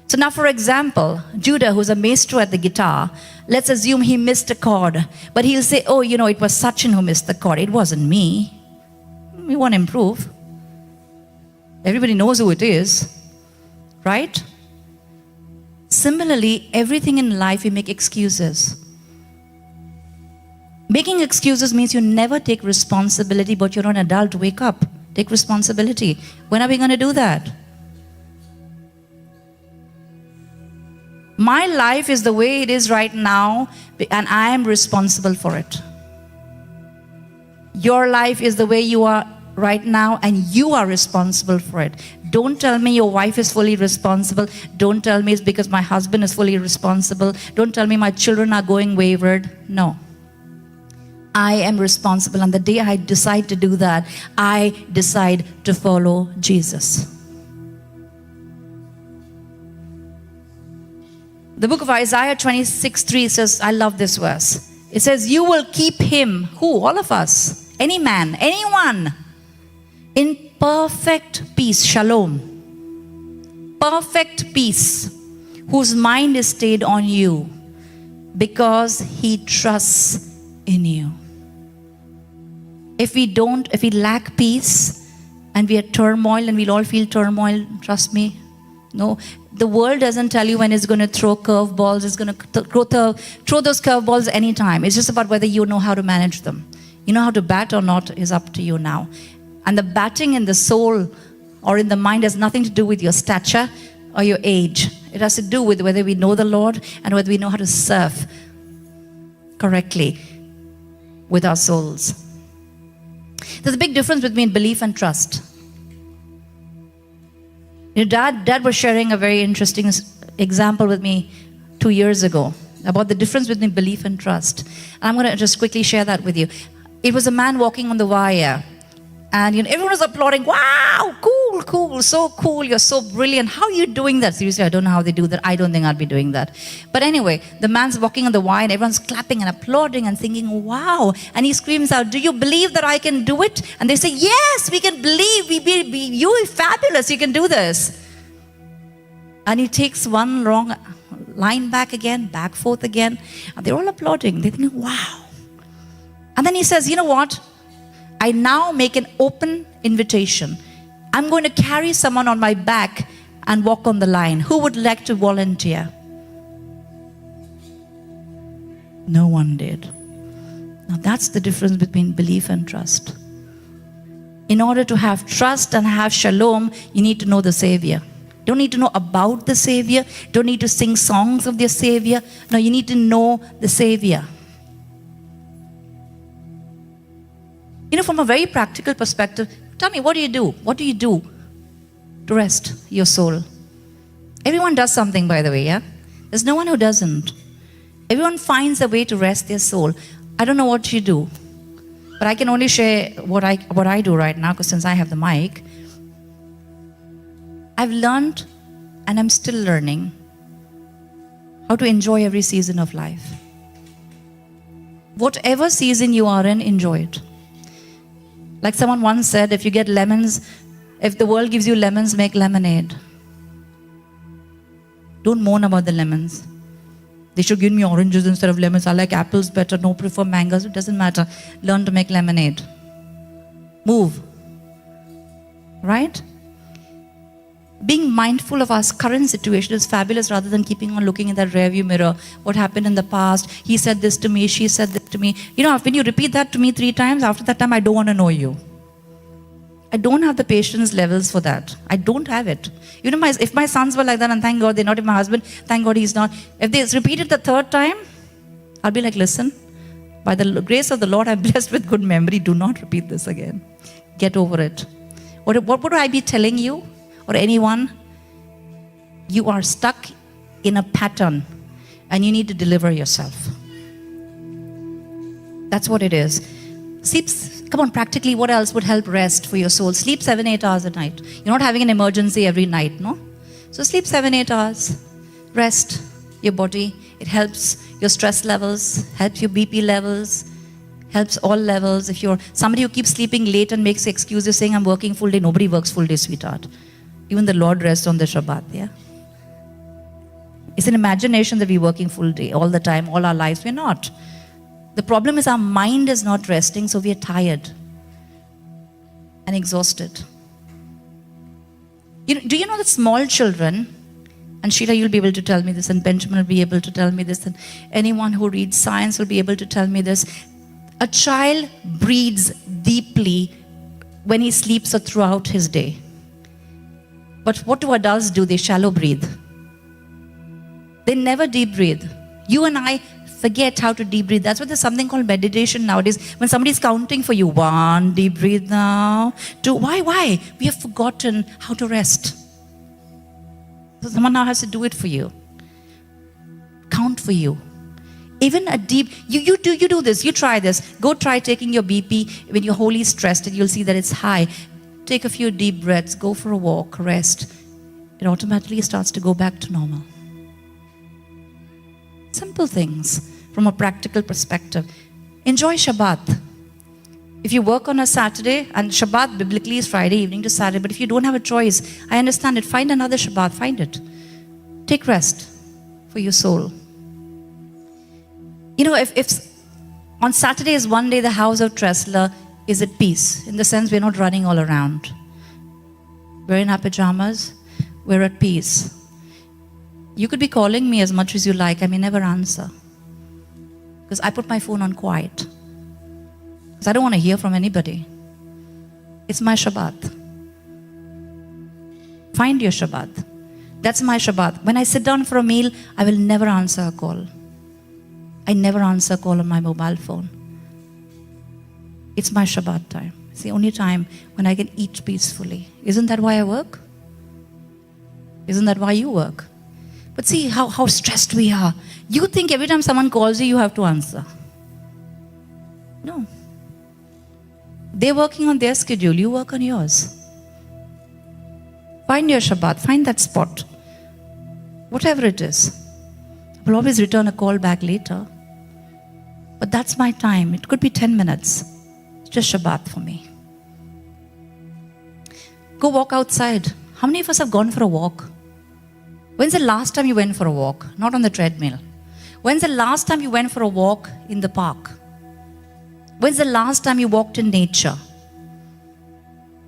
So now, for example, Judah, who's a maestro at the guitar, let's assume he missed a chord. But he'll say, oh, it was Sachin who missed the chord. It wasn't me. We want to improve. Everybody knows who it is, right? Similarly, everything in life, we make excuses. Making excuses means you never take responsibility, but you're an adult. Wake up. Take responsibility. When are we going to do that? My life is the way it is right now, and I am responsible for it. Your life is the way you are right now, and you are responsible for it. Don't tell me your wife is fully responsible. Don't tell me it's because my husband is fully responsible. Don't tell me my children are going wayward. No. I am responsible, and the day I decide to do that, I decide to follow Jesus. The book of Isaiah 26:3 says, I love this verse. It says, you will keep him, who? All of us, any man, anyone, in perfect peace, shalom, perfect peace, whose mind is stayed on you, because he trusts in you. If we lack peace, and we are turmoil, and we'll all feel turmoil, trust me, no. The world doesn't tell you when it's going to throw curveballs. It's going to throw those curveballs anytime. It's just about whether you know how to manage them. You know how to bat or not is up to you now. And the batting in the soul or in the mind has nothing to do with your stature or your age. It has to do with whether we know the Lord and whether we know how to serve correctly with our souls. There's a big difference between belief and trust. Dad was sharing a very interesting example with me 2 years ago about the difference between belief and trust. And I'm going to just quickly share that with you. It was a man walking on the wire. And everyone was applauding. Wow, cool, so cool. You're so brilliant. How are you doing that? Seriously, I don't know how they do that. I don't think I'd be doing that. But anyway, the man's walking on the wire and everyone's clapping and applauding and thinking, wow. And he screams out, do you believe that I can do it? And they say, yes, we can believe. You're fabulous. You can do this. And he takes one wrong line back forth again. And they're all applauding. They think, wow. And then he says, you know what? I now make an open invitation. I'm going to carry someone on my back and walk on the line. Who would like to volunteer? No one did. Now that's the difference between belief and trust. In order to have trust and have shalom, you need to know the Savior. You don't need to know about the Savior. You don't need to sing songs of the Savior. No, you need to know the Savior. From a very practical perspective, tell me, what do you do? What do you do to rest your soul? Everyone does something, by the way, yeah? There's no one who doesn't. Everyone finds a way to rest their soul. I don't know what you do, but I can only share what I do right now, because since I have the mic, I've learned, and I'm still learning, how to enjoy every season of life. Whatever season you are in, enjoy it. Like someone once said, if the world gives you lemons, make lemonade. Don't moan about the lemons. They should give me oranges instead of lemons. I like apples better. No, prefer mangoes. It doesn't matter. Learn to make lemonade. Move. Right? Being mindful of our current situation is fabulous, rather than keeping on looking in that rearview mirror. What happened in the past? He said this to me, she said this to me. When you repeat that to me 3 times, after that time, I don't want to know you. I don't have the patience levels for that. I don't have it. If my sons were like that, and thank God they're not, if my husband, thank God he's not. If they repeat it the 3rd time, I'll be like, listen, by the grace of the Lord, I'm blessed with good memory. Do not repeat this again. Get over it. What would I be telling you? Or anyone? You are stuck in a pattern. and you need to deliver yourself. That's what it is. Sleep, come on, practically, what else would help rest for your soul? Sleep 7-8 hours a night. You're not having an emergency every night, no? So sleep 7-8 hours. Rest your body. It helps your stress levels, helps your BP levels, helps all levels. If you're somebody who keeps sleeping late and makes excuses saying, I'm working full day, nobody works full day, sweetheart. Even the Lord rests on the Shabbat, yeah? It's an imagination that we're working full day all the time, all our lives. We're not. The problem is our mind is not resting, so we are tired and exhausted. Do you know that small children, and Sheila, you'll be able to tell me this, and Benjamin will be able to tell me this, and anyone who reads science will be able to tell me this. A child breathes deeply when he sleeps or throughout his day. But what do adults do? They shallow breathe. They never deep breathe. You and I forget how to deep breathe. That's why there's something called meditation nowadays. When somebody's counting for you, 1, deep breathe now. 2, why? We have forgotten how to rest. So someone now has to do it for you. Count for you. Even a deep, you do this, you try this. Go try taking your BP when you're wholly stressed and you'll see that it's high. Take a few deep breaths, go for a walk, rest. It automatically starts to go back to normal. Simple things from a practical perspective. Enjoy Shabbat. If you work on a Saturday, and Shabbat biblically is Friday evening to Saturday, but if you don't have a choice, I understand it. Find another Shabbat, find it. Take rest for your soul. If on Saturday is one day the house of Tressler is at peace, in the sense we're not running all around. We're in our pajamas, we're at peace. You could be calling me as much as you like, I may never answer. Because I put my phone on quiet. Because I don't want to hear from anybody. It's my Shabbat. Find your Shabbat. That's my Shabbat. When I sit down for a meal, I will never answer a call. I never answer a call on my mobile phone. It's my Shabbat time. It's the only time when I can eat peacefully. Isn't that why I work? Isn't that why you work? But see how stressed we are. You think every time someone calls you, you have to answer. No. They're working on their schedule. You work on yours. Find your Shabbat. Find that spot. Whatever it is. I will always return a call back later. But that's my time. It could be 10 minutes. It's just Shabbat for me. Go walk outside. How many of us have gone for a walk? When's the last time you went for a walk? Not on the treadmill. When's the last time you went for a walk in the park? When's the last time you walked in nature?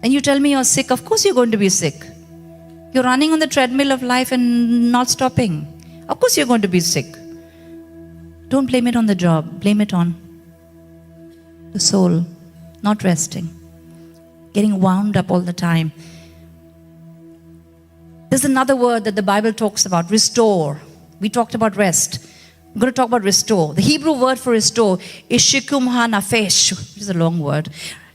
And you tell me you're sick. Of course you're going to be sick. You're running on the treadmill of life and not stopping. Of course you're going to be sick. Don't blame it on the job. Blame it on the soul not resting. Getting wound up all the time. There's another word that the Bible talks about, restore. We talked about rest. I'm going to talk about restore. The Hebrew word for restore is shikum hanafesh, which is a long word.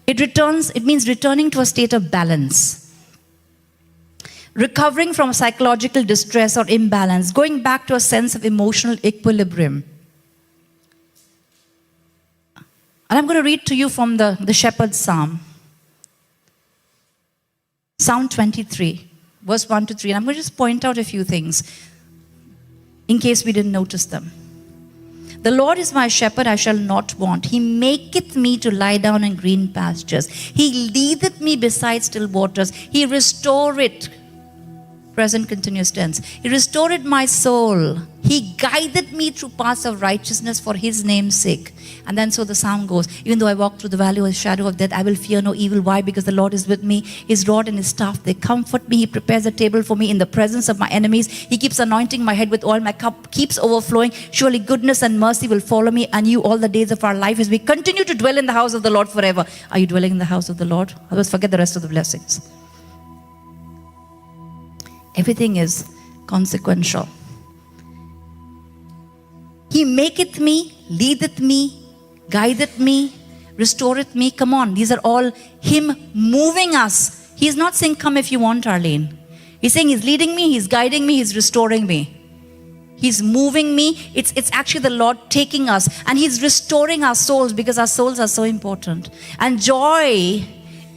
It means returning to a state of balance. Recovering from psychological distress or imbalance, going back to a sense of emotional equilibrium. And I'm going to read to you from the Shepherd's Psalm. Psalm 23, verse 1 to 3. And I'm going to just point out a few things in case we didn't notice them. The Lord is my shepherd, I shall not want. He maketh me to lie down in green pastures. He leadeth me beside still waters. He restoreth, present continuous tense. He restored my soul. He guided me through paths of righteousness for his name's sake. And then so the psalm goes, even though I walk through the valley of the shadow of death, I will fear no evil. Why? Because the Lord is with me. His rod and his staff, they comfort me. He prepares a table for me in the presence of my enemies. He keeps anointing my head with oil. My cup keeps overflowing. Surely goodness and mercy will follow me and you all the days of our life as we continue to dwell in the house of the Lord forever. Are you dwelling in the house of the Lord? Otherwise forget the rest of the blessings. Everything is consequential. He maketh me, leadeth me, guideth me, restoreth me. Come on, these are all him moving us. He's not saying, come if you want, Arlene. He's saying he's leading me, he's guiding me, he's restoring me. He's moving me. It's actually the Lord taking us, and He's restoring our souls because our souls are so important. And joy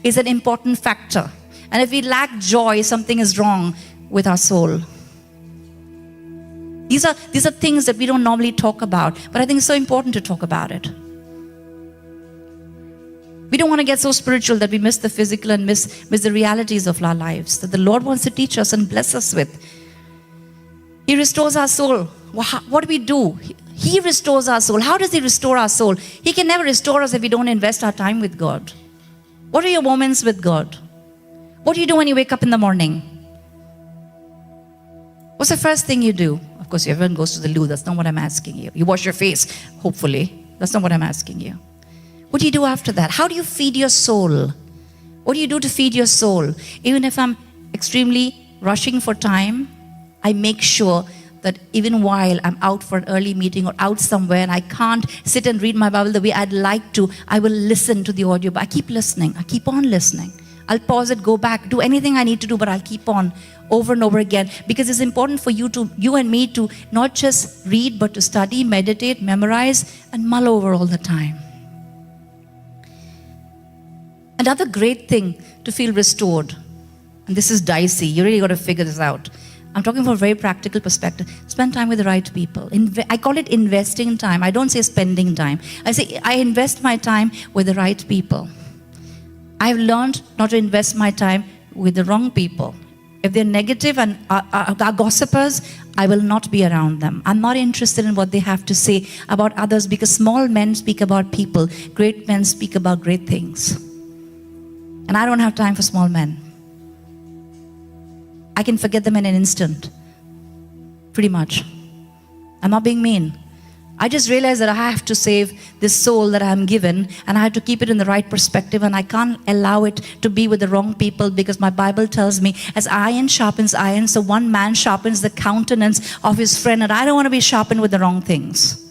is an important factor. And if we lack joy, something is wrong with our soul. These are things that we don't normally talk about, but I think it's so important to talk about it. We don't want to get so spiritual that we miss the physical and miss the realities of our lives that the Lord wants to teach us and bless us with. He restores our soul. What do we do? He restores our soul. How does He restore our soul? He can never restore us if we don't invest our time with God. What are your moments with God? What do you do when you wake up in the morning? What's the first thing you do? Of course, everyone goes to the loo. That's not what I'm asking you. You wash your face, hopefully. That's not what I'm asking you. What do you do after that? How do you feed your soul? What do you do to feed your soul? Even if I'm extremely rushing for time, I make sure that even while I'm out for an early meeting or out somewhere and I can't sit and read my Bible the way I'd like to, I will listen to the audio. But I keep listening. I keep on listening. I'll pause it, go back, do anything I need to do, but I'll keep on over and over again, because it's important for you and me to not just read, but to study, meditate, memorize, and mull over all the time. Another great thing to feel restored, and this is dicey, you really got to figure this out. I'm talking from a very practical perspective. Spend time with the right people. I call it investing time. I don't say spending time. I say I invest my time with the right people. I've learned not to invest my time with the wrong people. If they're negative and are gossipers, I will not be around them. I'm not interested in what they have to say about others, because small men speak about people. Great men speak about great things. And I don't have time for small men. I can forget them in an instant. Pretty much. I'm not being mean. I just realized that I have to save this soul that I'm given, and I have to keep it in the right perspective, and I can't allow it to be with the wrong people, because my Bible tells me as iron sharpens iron, so one man sharpens the countenance of his friend, and I don't want to be sharpened with the wrong things.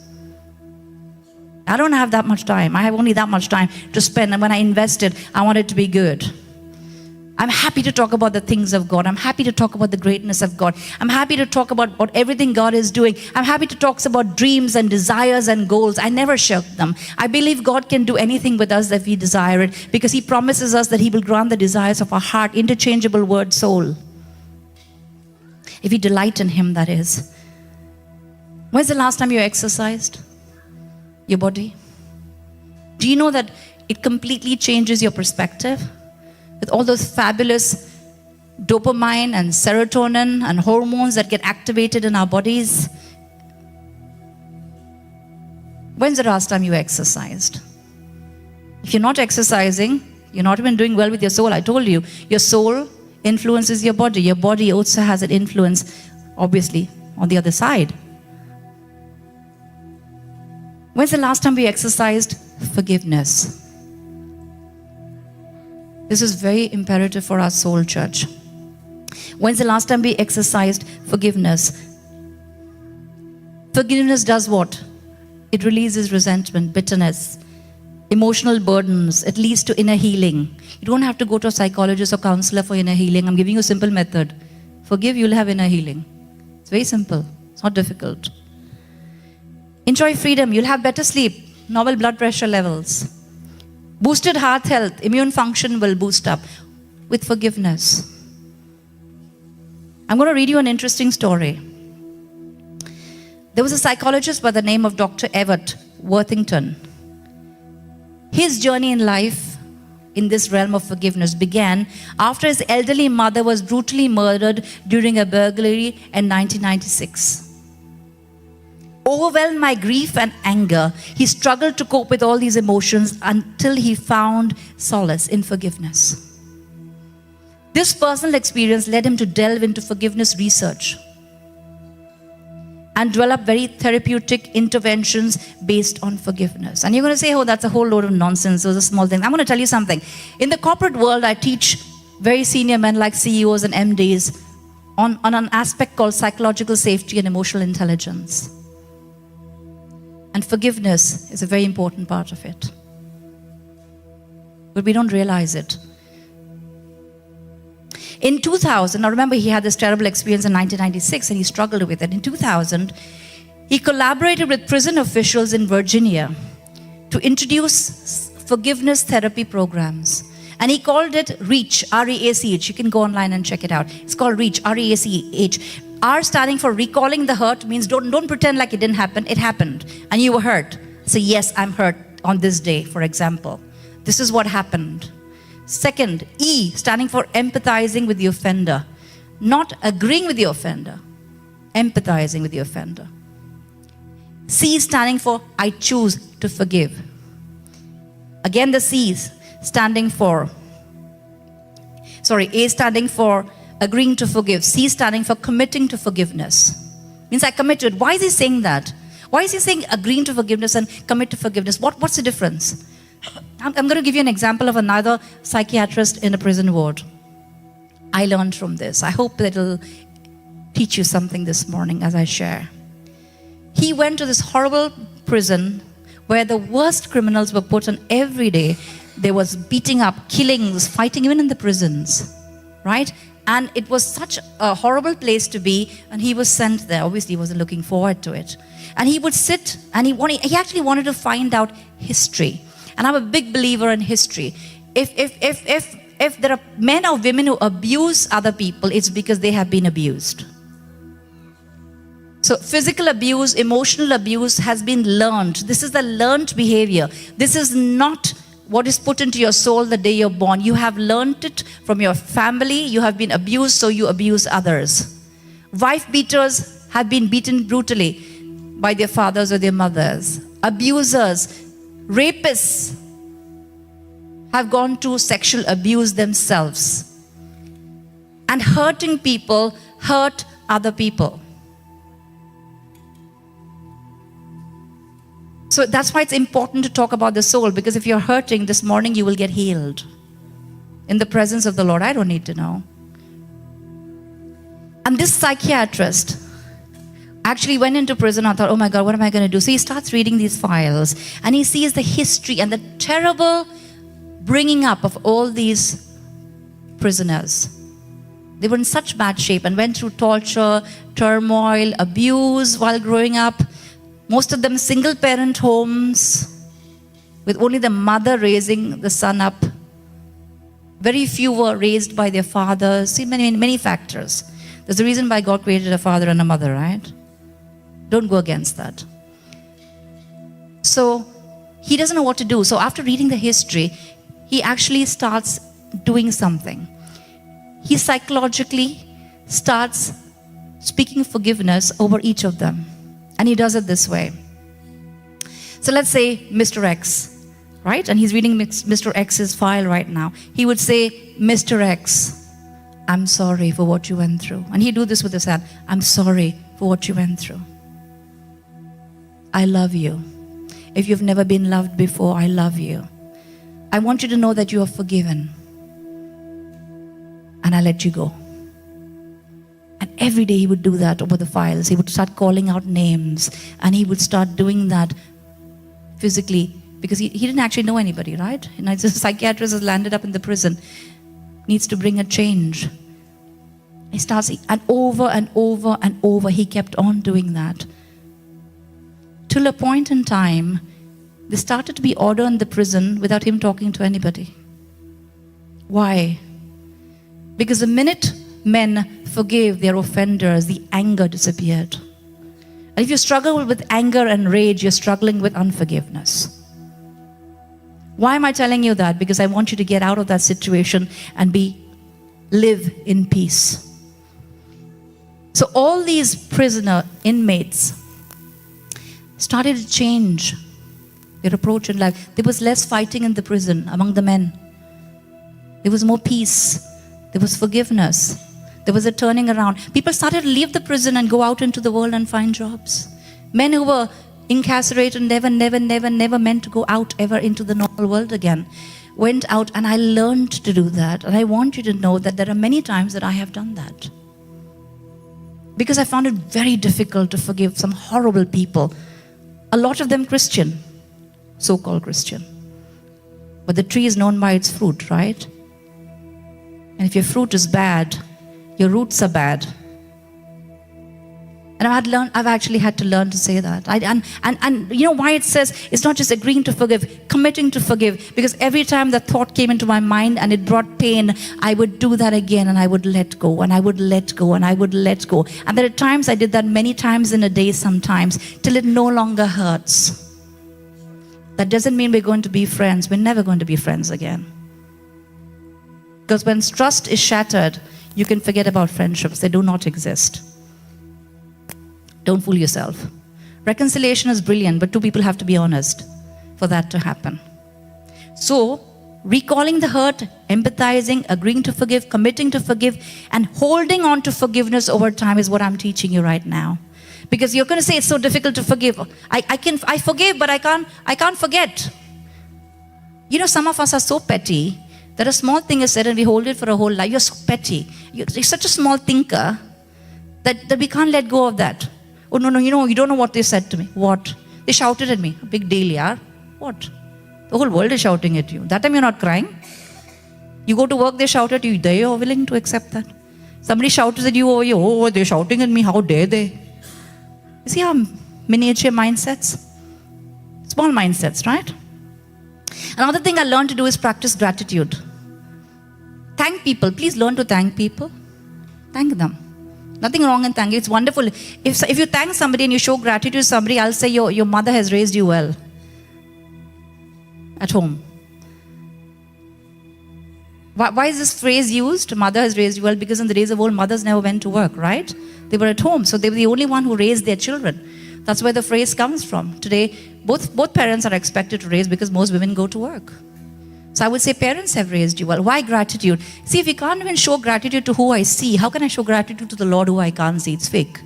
I don't have that much time. I have only that much time to spend, and when I invest it, I want it to be good. I'm happy to talk about the things of God. I'm happy to talk about the greatness of God. I'm happy to talk about what everything God is doing. I'm happy to talk about dreams and desires and goals. I never shirk them. I believe God can do anything with us if we desire it, because He promises us that He will grant the desires of our heart. Interchangeable word, soul. If we delight in Him, that is. When's the last time you exercised your body? Do you know that it completely changes your perspective? With all those fabulous dopamine and serotonin and hormones that get activated in our bodies. When's the last time you exercised? If you're not exercising, you're not even doing well with your soul. I told you, your soul influences your body. Your body also has an influence, obviously, on the other side. When's the last time we exercised forgiveness? This is very imperative for our soul, church. When's the last time we exercised forgiveness? Forgiveness does what? It releases resentment, bitterness, emotional burdens. It leads to inner healing. You don't have to go to a psychologist or counselor for inner healing. I'm giving you a simple method. Forgive, you'll have inner healing. It's very simple. It's not difficult. Enjoy freedom. You'll have better sleep, normal blood pressure levels. Boosted heart health, immune function will boost up with forgiveness. I'm going to read you an interesting story. There was a psychologist by the name of Dr. Everett Worthington. His journey in life in this realm of forgiveness began after his elderly mother was brutally murdered during a burglary in 1996. Overwhelmed by grief and anger, he struggled to cope with all these emotions until he found solace in forgiveness. This personal experience led him to delve into forgiveness research and develop very therapeutic interventions based on forgiveness. And you're going to say, oh, that's a whole load of nonsense. Those are small things. I'm going to tell you something. In the corporate world, I teach very senior men like CEOs and MDs on an aspect called psychological safety and emotional intelligence. And forgiveness is a very important part of it. But we don't realize it. In 2000, now remember he had this terrible experience in 1996 and he struggled with it. In 2000, he collaborated with prison officials in Virginia to introduce forgiveness therapy programs. And he called it REACH, R-E-A-C-H. You can go online and check it out. It's called REACH, R-E-A-C-H. R standing for recalling the hurt means don't pretend like it didn't happen. It happened and you were hurt. So yes, I'm hurt on this day, for example. This is what happened. Second, E standing for empathizing with the offender. Not agreeing with the offender, empathizing with the offender. C standing for I choose to forgive. Again, the C's standing for, A standing for agreeing to forgive. C standing for committing to forgiveness. Means I committed. Why is he saying that? Why is he saying agreeing to forgiveness and commit to forgiveness? What's the difference? I'm going to give you an example of another psychiatrist in a prison ward. I learned from this. I hope that it'll teach you something this morning as I share. He went to this horrible prison where the worst criminals were put on every day. There was beating up, killings, fighting even in the prisons, right? And it was such a horrible place to be, and he was sent there. Obviously, he wasn't looking forward to it. And he would sit, and he actually wanted to find out history. And I'm a big believer in history. If there are men or women who abuse other people, it's because they have been abused. So physical abuse, emotional abuse has been learned. This is the learned behavior. This is not what is put into your soul the day you're born. You have learned it from your family. You have been abused, so you abuse others. Wife beaters have been beaten brutally by their fathers or their mothers. Abusers, rapists have gone to sexual abuse themselves. And hurting people hurt other people. So that's why it's important to talk about the soul, because if you're hurting this morning, you will get healed in the presence of the Lord. I don't need to know. And this psychiatrist actually went into prison and thought, oh my God, what am I going to do? So he starts reading these files and he sees the history and the terrible bringing up of all these prisoners. They were in such bad shape and went through torture, turmoil, abuse while growing up. Most of them single parent homes with only the mother raising the son up. Very few were raised by their fathers. See, many factors. There's a reason why God created a father and a mother, right? Don't go against that. So he doesn't know what to do. So after reading the history, he actually starts doing something. He psychologically starts speaking forgiveness over each of them. And he does it this way. So let's say Mr. X, right? And he's reading Mr. X's file right now. He would say, Mr. X, I'm sorry for what you went through. And he'd do this with his hand. I'm sorry for what you went through. I love you. If you've never been loved before, I love you. I want you to know that you are forgiven. And I let you go. And every day he would do that over the files. He would start calling out names. And he would start doing that physically. Because he didn't actually know anybody, right? And a psychiatrist has landed up in the prison. Needs to bring a change. He starts, and over and over and over, he kept on doing that. Till a point in time, there started to be order in the prison without him talking to anybody. Why? Because the minute men forgave their offenders, the anger disappeared. And if you struggle with anger and rage, you're struggling with unforgiveness. Why am I telling you that? Because I want you to get out of that situation and live in peace. So all these prisoner inmates started to change their approach in life. There was less fighting in the prison among the men. There was more peace. There was forgiveness. There was a turning around. People started to leave the prison and go out into the world and find jobs. Men who were incarcerated never meant to go out ever into the normal world again. Went out, and I learned to do that. And I want you to know that there are many times that I have done that. Because I found it very difficult to forgive some horrible people. A lot of them Christian, so-called Christian. But the tree is known by its fruit, right? And if your fruit is bad, your roots are bad. And I've actually had to learn to say that. And you know why it says it's not just agreeing to forgive, committing to forgive. Because every time the thought came into my mind and it brought pain, I would do that again and I would let go and I would let go and I would let go. And there are times I did that many times in a day sometimes till it no longer hurts. That doesn't mean we're going to be friends. We're never going to be friends again. Because when trust is shattered, you can forget about friendships. They do not exist. Don't fool yourself. Reconciliation is brilliant, but two people have to be honest for that to happen. So, recalling the hurt, empathizing, agreeing to forgive, committing to forgive, and holding on to forgiveness over time is what I'm teaching you right now. Because you're going to say it's so difficult to forgive. I forgive, but I can't forget. You know, some of us are so petty that a small thing is said and we hold it for a whole life. You're so petty. You're such a small thinker that we can't let go of that. Oh, no, you don't know what they said to me. What? They shouted at me. A big deal, yaar. What? The whole world is shouting at you. That time you're not crying. You go to work, they shout at you. They are willing to accept that. Somebody shouts at you over here. Oh, they're shouting at me. How dare they? You see how miniature mindsets? Small mindsets, right? Another thing I learned to do is practice gratitude. Thank people. Please learn to thank people. Thank them. Nothing wrong in thanking. It's wonderful. If you thank somebody and you show gratitude to somebody, I'll say your mother has raised you well at home. Why is this phrase used? Mother has raised you well, because in the days of old, mothers never went to work, right? They were at home, so they were the only one who raised their children. That's where the phrase comes from. Today, both parents are expected to raise because most women go to work. So I would say parents have raised you well. Why gratitude? See, if you can't even show gratitude to who I see, how can I show gratitude to the Lord who I can't see? It's fake.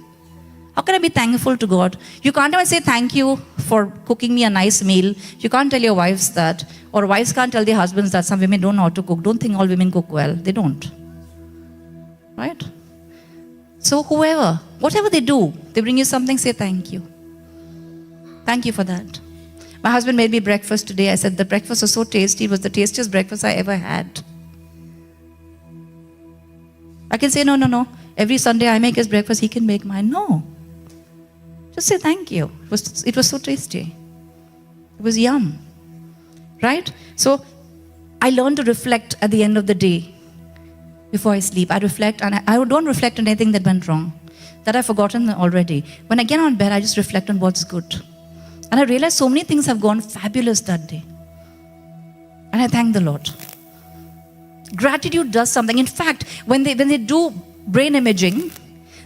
How can I be thankful to God? You can't even say thank you for cooking me a nice meal. You can't tell your wives that. Or wives can't tell their husbands that. Some women don't know how to cook. Don't think all women cook well. They don't. Right? So whoever, whatever they do, they bring you something, say thank you. Thank you for that. My husband made me breakfast today. I said the breakfast was so tasty. It was the tastiest breakfast I ever had. I can say, no. Every Sunday I make his breakfast, he can make mine. No. Just say thank you. It was so tasty. It was yum. Right? So I learned to reflect at the end of the day. Before I sleep, I reflect, and I don't reflect on anything that went wrong, that I've forgotten already. When I get on bed, I just reflect on what's good. And I realize so many things have gone fabulous that day. And I thank the Lord. Gratitude does something. In fact, when they do brain imaging,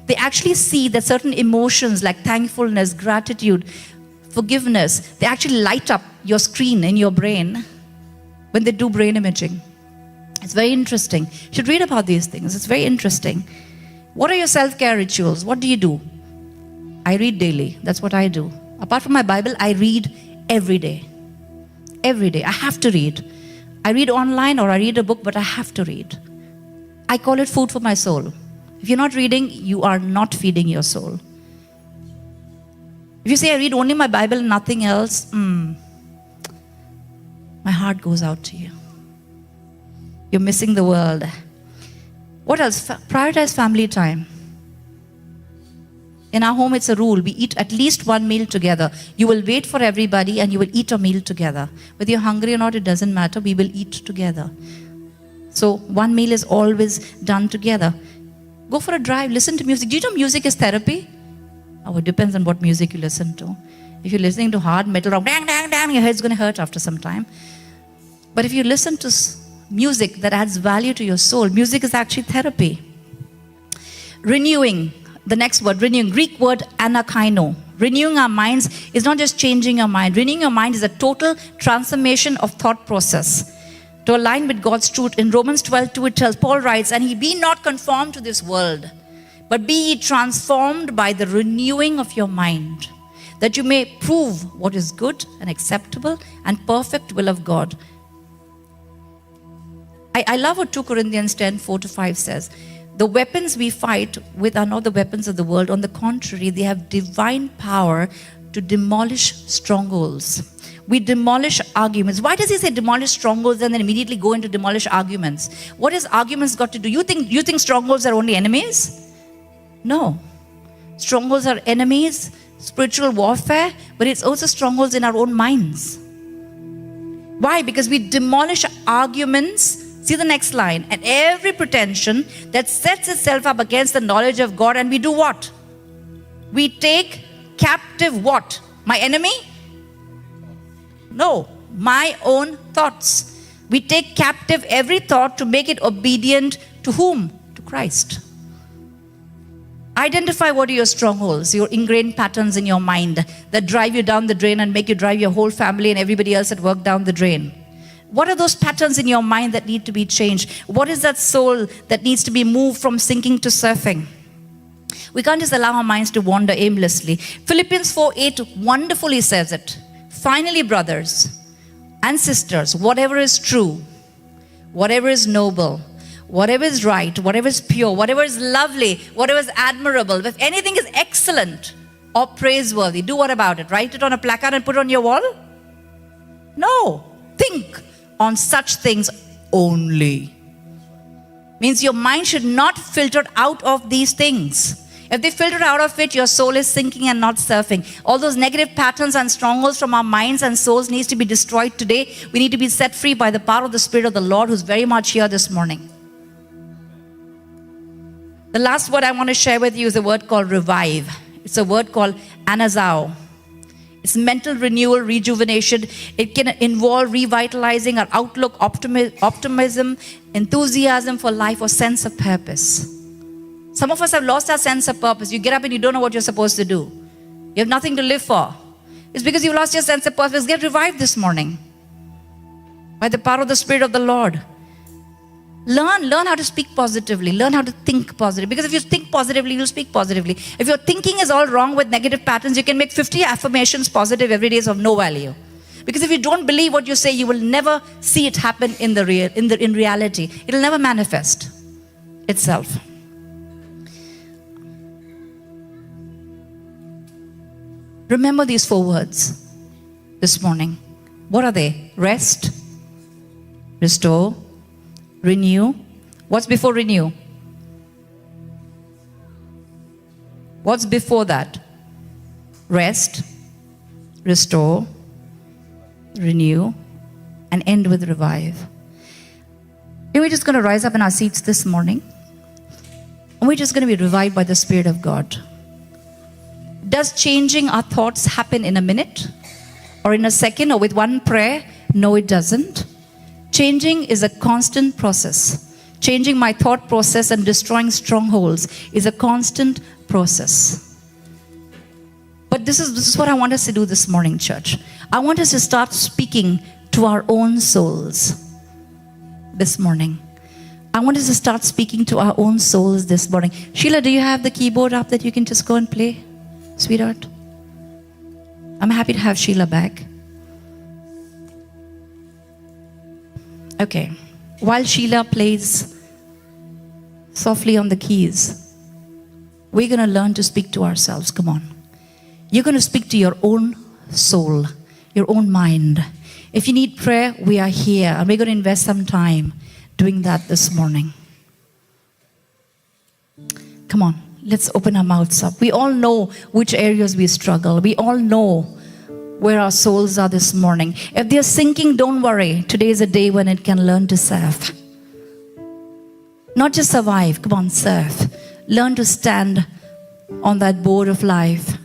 they actually see that certain emotions like thankfulness, gratitude, forgiveness, they actually light up your screen in your brain when they do brain imaging. It's very interesting. You should read about these things. It's very interesting. What are your self-care rituals? What do you do? I read daily. That's what I do. Apart from my Bible, I read every day. Every day. I have to read. I read online or I read a book, but I have to read. I call it food for my soul. If you're not reading, you are not feeding your soul. If you say, I read only my Bible and nothing else, my heart goes out to you. You're missing the world. What else? Prioritize family time. In our home, it's a rule. We eat at least one meal together. You will wait for everybody and you will eat a meal together. Whether you're hungry or not, it doesn't matter. We will eat together. So one meal is always done together. Go for a drive. Listen to music. Do you know music is therapy? Oh, it depends on what music you listen to. If you're listening to hard metal rock, dang, dang, dang, your head's going to hurt after some time. But if you listen to music that adds value to your soul, music is actually therapy. Renewing. The next word, renewing, Greek word anakaino. Renewing our minds is not just changing your mind. Renewing your mind is a total transformation of thought process to align with God's truth. In Romans 12:2 it tells, Paul writes, and he be not conformed to this world, but be ye transformed by the renewing of your mind, that you may prove what is good and acceptable and perfect will of God. I love what 2 Corinthians 10:4-5 says. The weapons we fight with are not the weapons of the world. On the contrary, they have divine power to demolish strongholds. We demolish arguments. Why does he say demolish strongholds and then immediately go into demolish arguments? What has arguments got to do? You think strongholds are only enemies? No. Strongholds are enemies, spiritual warfare, but it's also strongholds in our own minds. Why? Because we demolish arguments. See the next line. And every pretension that sets itself up against the knowledge of God, and we do what? We take captive what? My enemy? No, my own thoughts. We take captive every thought to make it obedient to whom? To Christ. Identify what are your strongholds, your ingrained patterns in your mind that drive you down the drain and make you drive your whole family and everybody else at work down the drain. What are those patterns in your mind that need to be changed? What is that soul that needs to be moved from sinking to surfing? We can't just allow our minds to wander aimlessly. Philippians 4:8 wonderfully says it. Finally, brothers and sisters, whatever is true, whatever is noble, whatever is right, whatever is pure, whatever is lovely, whatever is admirable, if anything is excellent or praiseworthy, do what about it? Write it on a placard and put it on your wall? No. Think on such things only. Means your mind should not filter out of these things. If they filter out of it, your soul is sinking and not surfing. All those negative patterns and strongholds from our minds and souls needs to be destroyed today. We need to be set free by the power of the Spirit of the Lord, who's very much here this morning. The last word I want to share with you is a word called revive. It's a word called anazao. It's mental renewal, rejuvenation. It can involve revitalizing our outlook, optimism, enthusiasm for life, or sense of purpose. Some of us have lost our sense of purpose. You get up and you don't know what you're supposed to do. You have nothing to live for. It's because you lost your sense of purpose. Get revived this morning by the power of the Spirit of the Lord. Learn how to speak positively. Learn how to think positively. Because if you think positively, you'll speak positively. If your thinking is all wrong with negative patterns, you can make 50 affirmations positive every day is of no value. Because if you don't believe what you say, you will never see it happen in reality. It will never manifest itself. Remember these 4 words this morning. What are they? Rest, restore, renew. What's before renew? What's before that? Rest, restore, renew, and end with revive. And we're just going to rise up in our seats this morning. And we're just going to be revived by the Spirit of God. Does changing our thoughts happen in a minute? Or in a second? Or with one prayer? No, it doesn't. Changing is a constant process. Changing my thought process and destroying strongholds is a constant process. But this is what I want us to do this morning, church. I want us to start speaking to our own souls this morning. I want us to start speaking to our own souls this morning. Sheila, do you have the keyboard up that you can just go and play, sweetheart? I'm happy to have Sheila back. Okay. While Sheila plays softly on the keys, we're going to learn to speak to ourselves. Come on. You're going to speak to your own soul, your own mind. If you need prayer, we are here. And we're going to invest some time doing that this morning. Come on. Let's open our mouths up. We all know which areas we struggle. We all know where our souls are this morning. If they're sinking, don't worry. Today is a day when it can learn to surf. Not just survive. Come on, surf. Learn to stand on that board of life.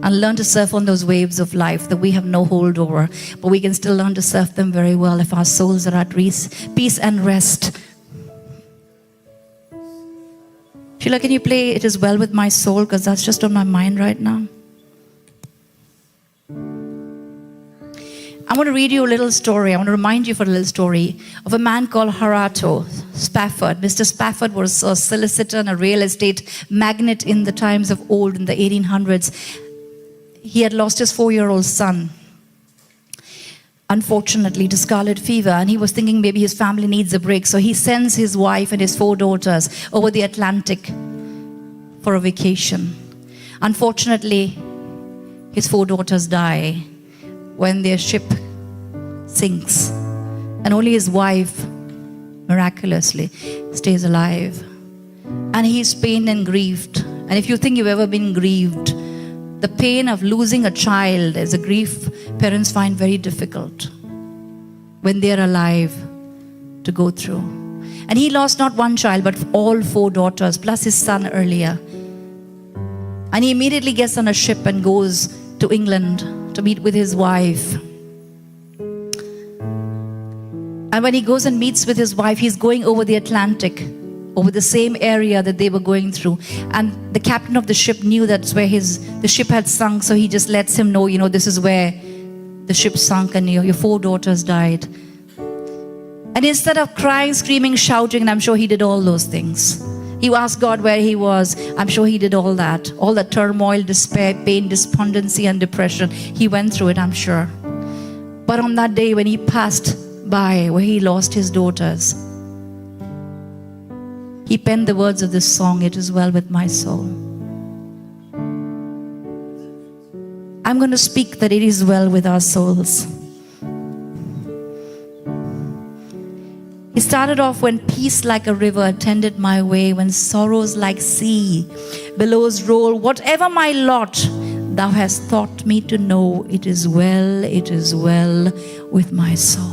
And learn to surf on those waves of life that we have no hold over. But we can still learn to surf them very well if our souls are at peace and rest. Sheila, can you play It Is Well With My Soul? Because that's just on my mind right now. I want to read you a little story. I want to remind you of a little story of a man called Horatio Spafford. Mr. Spafford was a solicitor and a real estate magnate in the times of old, in the 1800s. He had lost his 4-year-old son, unfortunately, to scarlet fever, and he was thinking maybe his family needs a break. So he sends his wife and his 4 daughters over the Atlantic for a vacation. Unfortunately, his 4 daughters die, when their ship sinks, and only his wife miraculously stays alive. And he's pained and grieved. And if you think you've ever been grieved, the pain of losing a child is a grief parents find very difficult when they're alive to go through. And he lost not one child, but all 4 daughters, plus his son earlier. And he immediately gets on a ship and goes to England to meet with his wife. And when he goes and meets with his wife, he's going over the Atlantic, over the same area that they were going through. And the captain of the ship knew that's where the ship had sunk, so he just lets him know, this is where the ship sunk and your 4 daughters died. And instead of crying, screaming, shouting, and I'm sure he did all those things, he asked God where he was. I'm sure he did all that. All the turmoil, despair, pain, despondency, and depression. He went through it, I'm sure. But on that day when he passed by where he lost his daughters, he penned the words of this song, "It is well with my soul." I'm going to speak that it is well with our souls. He started off, "When peace like a river attended my way, when sorrows like sea billows roll, whatever my lot, thou hast taught me to know, it is well with my soul."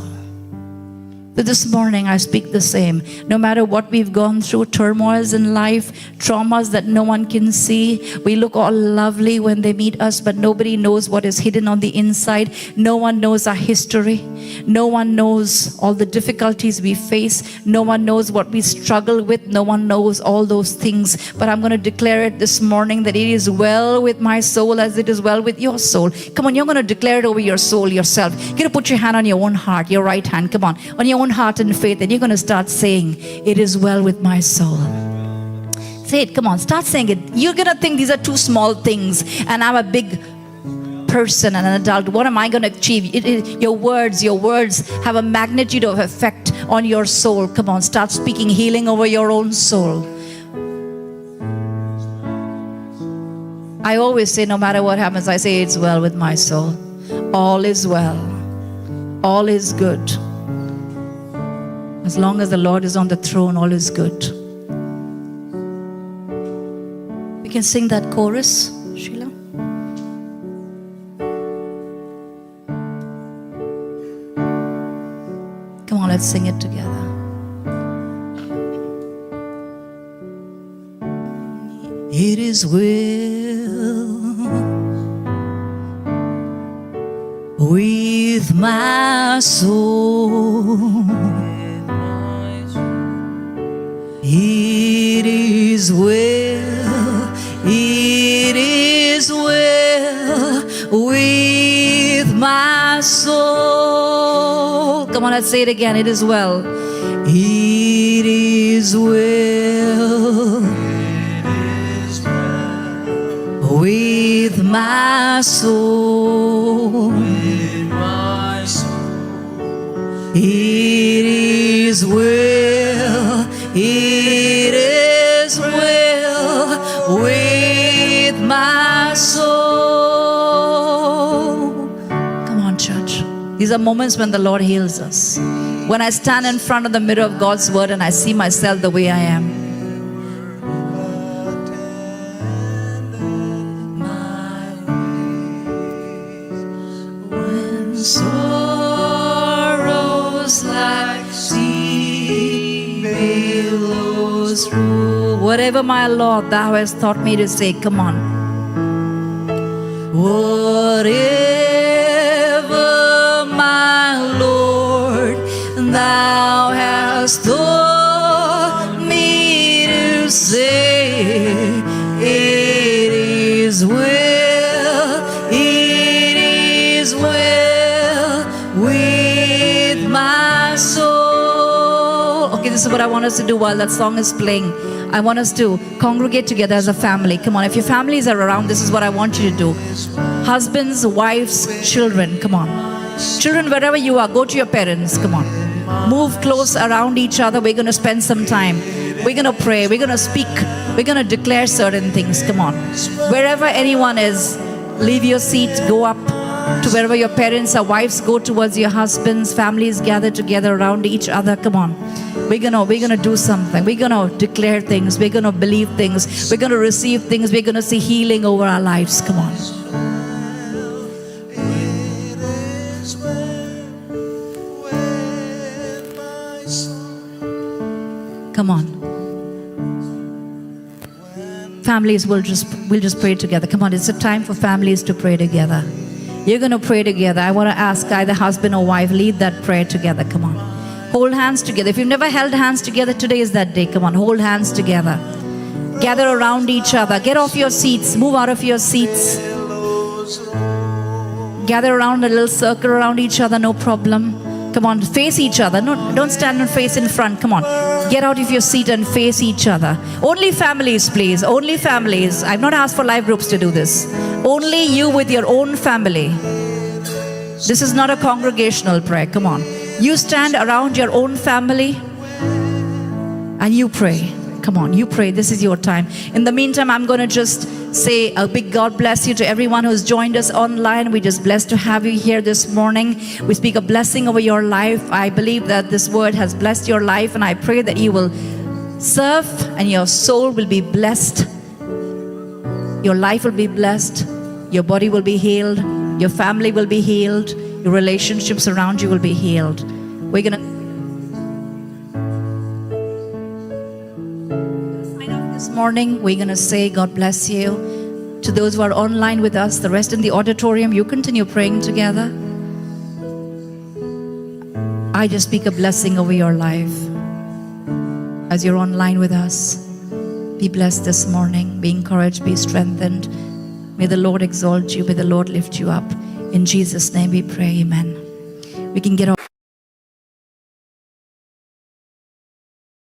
So this morning I speak the same. No matter what we've gone through, turmoils in life, traumas that no one can see. We look all lovely when they meet us, but nobody knows what is hidden on the inside. No one knows our history. No one knows all the difficulties we face. No one knows what we struggle with. No one knows all those things. But I'm going to declare it this morning that it is well with my soul as it is well with your soul. Come on, you're going to declare it over your soul yourself. You're going to put your hand on your own heart, your right hand. Come on your own heart in faith, and you're going to start saying, "It is well with my soul." Say it, come on, start saying it. You're going to think these are 2 small things, and I'm a big person and an adult. What am I going to achieve? Your words have a magnitude of effect on your soul. Come on, start speaking healing over your own soul. I always say, no matter what happens, I say, "It's well with my soul." All is well. All is good. As long as the Lord is on the throne, all is good. We can sing that chorus, Sheila. Come on, let's sing it together. It is well with my soul. It is well, it is well with my soul. Come on, let's say it again. It is well. It is well with my soul. It is well. It is well with my soul. Come on, church. These are moments when the Lord heals us. When I stand in front of the mirror of God's word and I see myself the way I am. When sorrows like sea billows through, whatever my Lord thou hast taught me to say, come on. Whatever my Lord thou hast taught me to say, it is well, it is well with my soul. Okay, this is what I want us to do while that song is playing. I want us to congregate together as a family. Come on, if your families are around, this is what I want you to do. Husbands, wives, children, come on. Children, wherever you are, go to your parents, come on. Move close around each other. We're going to spend some time. We're going to pray. We're going to speak. We're going to declare certain things, come on. Wherever anyone is, leave your seat, go up. to wherever your parents are. Wives, go towards your husbands. Families, gather together around each other. Come on. We're gonna do something. We're gonna declare things. We're gonna believe things. We're gonna receive things. We're gonna see healing over our lives. Come on. Come on. Families we'll just pray together. Come on, it's a time for families to pray together. You're going to pray together. I want to ask either husband or wife, lead that prayer together. Come on. Hold hands together. If you've never held hands together, today is that day. Come on, hold hands together. Gather around each other. Get off your seats. Move out of your seats. Gather around a little circle around each other, no problem. Come on, face each other. No, don't stand and face in front. Come on. Get out of your seat and face each other. Only families, please. Only families. I've not asked for life groups to do this. Only you with your own family. This is not a congregational prayer. Come on. You stand around your own family and you pray. Come on, you pray. This is your time. In the meantime, I'm going to just say a big God bless you to everyone who's joined us online. We're just blessed to have you here this morning. We speak a blessing over your life. I believe that this word has blessed your life, and I pray that you will serve and your soul will be blessed. Your life will be blessed. Your body will be healed. Your family will be healed. Your relationships around you will be healed. We're going to this morning, we're going to say, God bless you. To those who are online with us, the rest in the auditorium, you continue praying together. I just speak a blessing over your life as you're online with us. Be blessed this morning. Be encouraged. Be strengthened. May the Lord exalt you. May the Lord lift you up. In Jesus' name we pray. Amen. We can get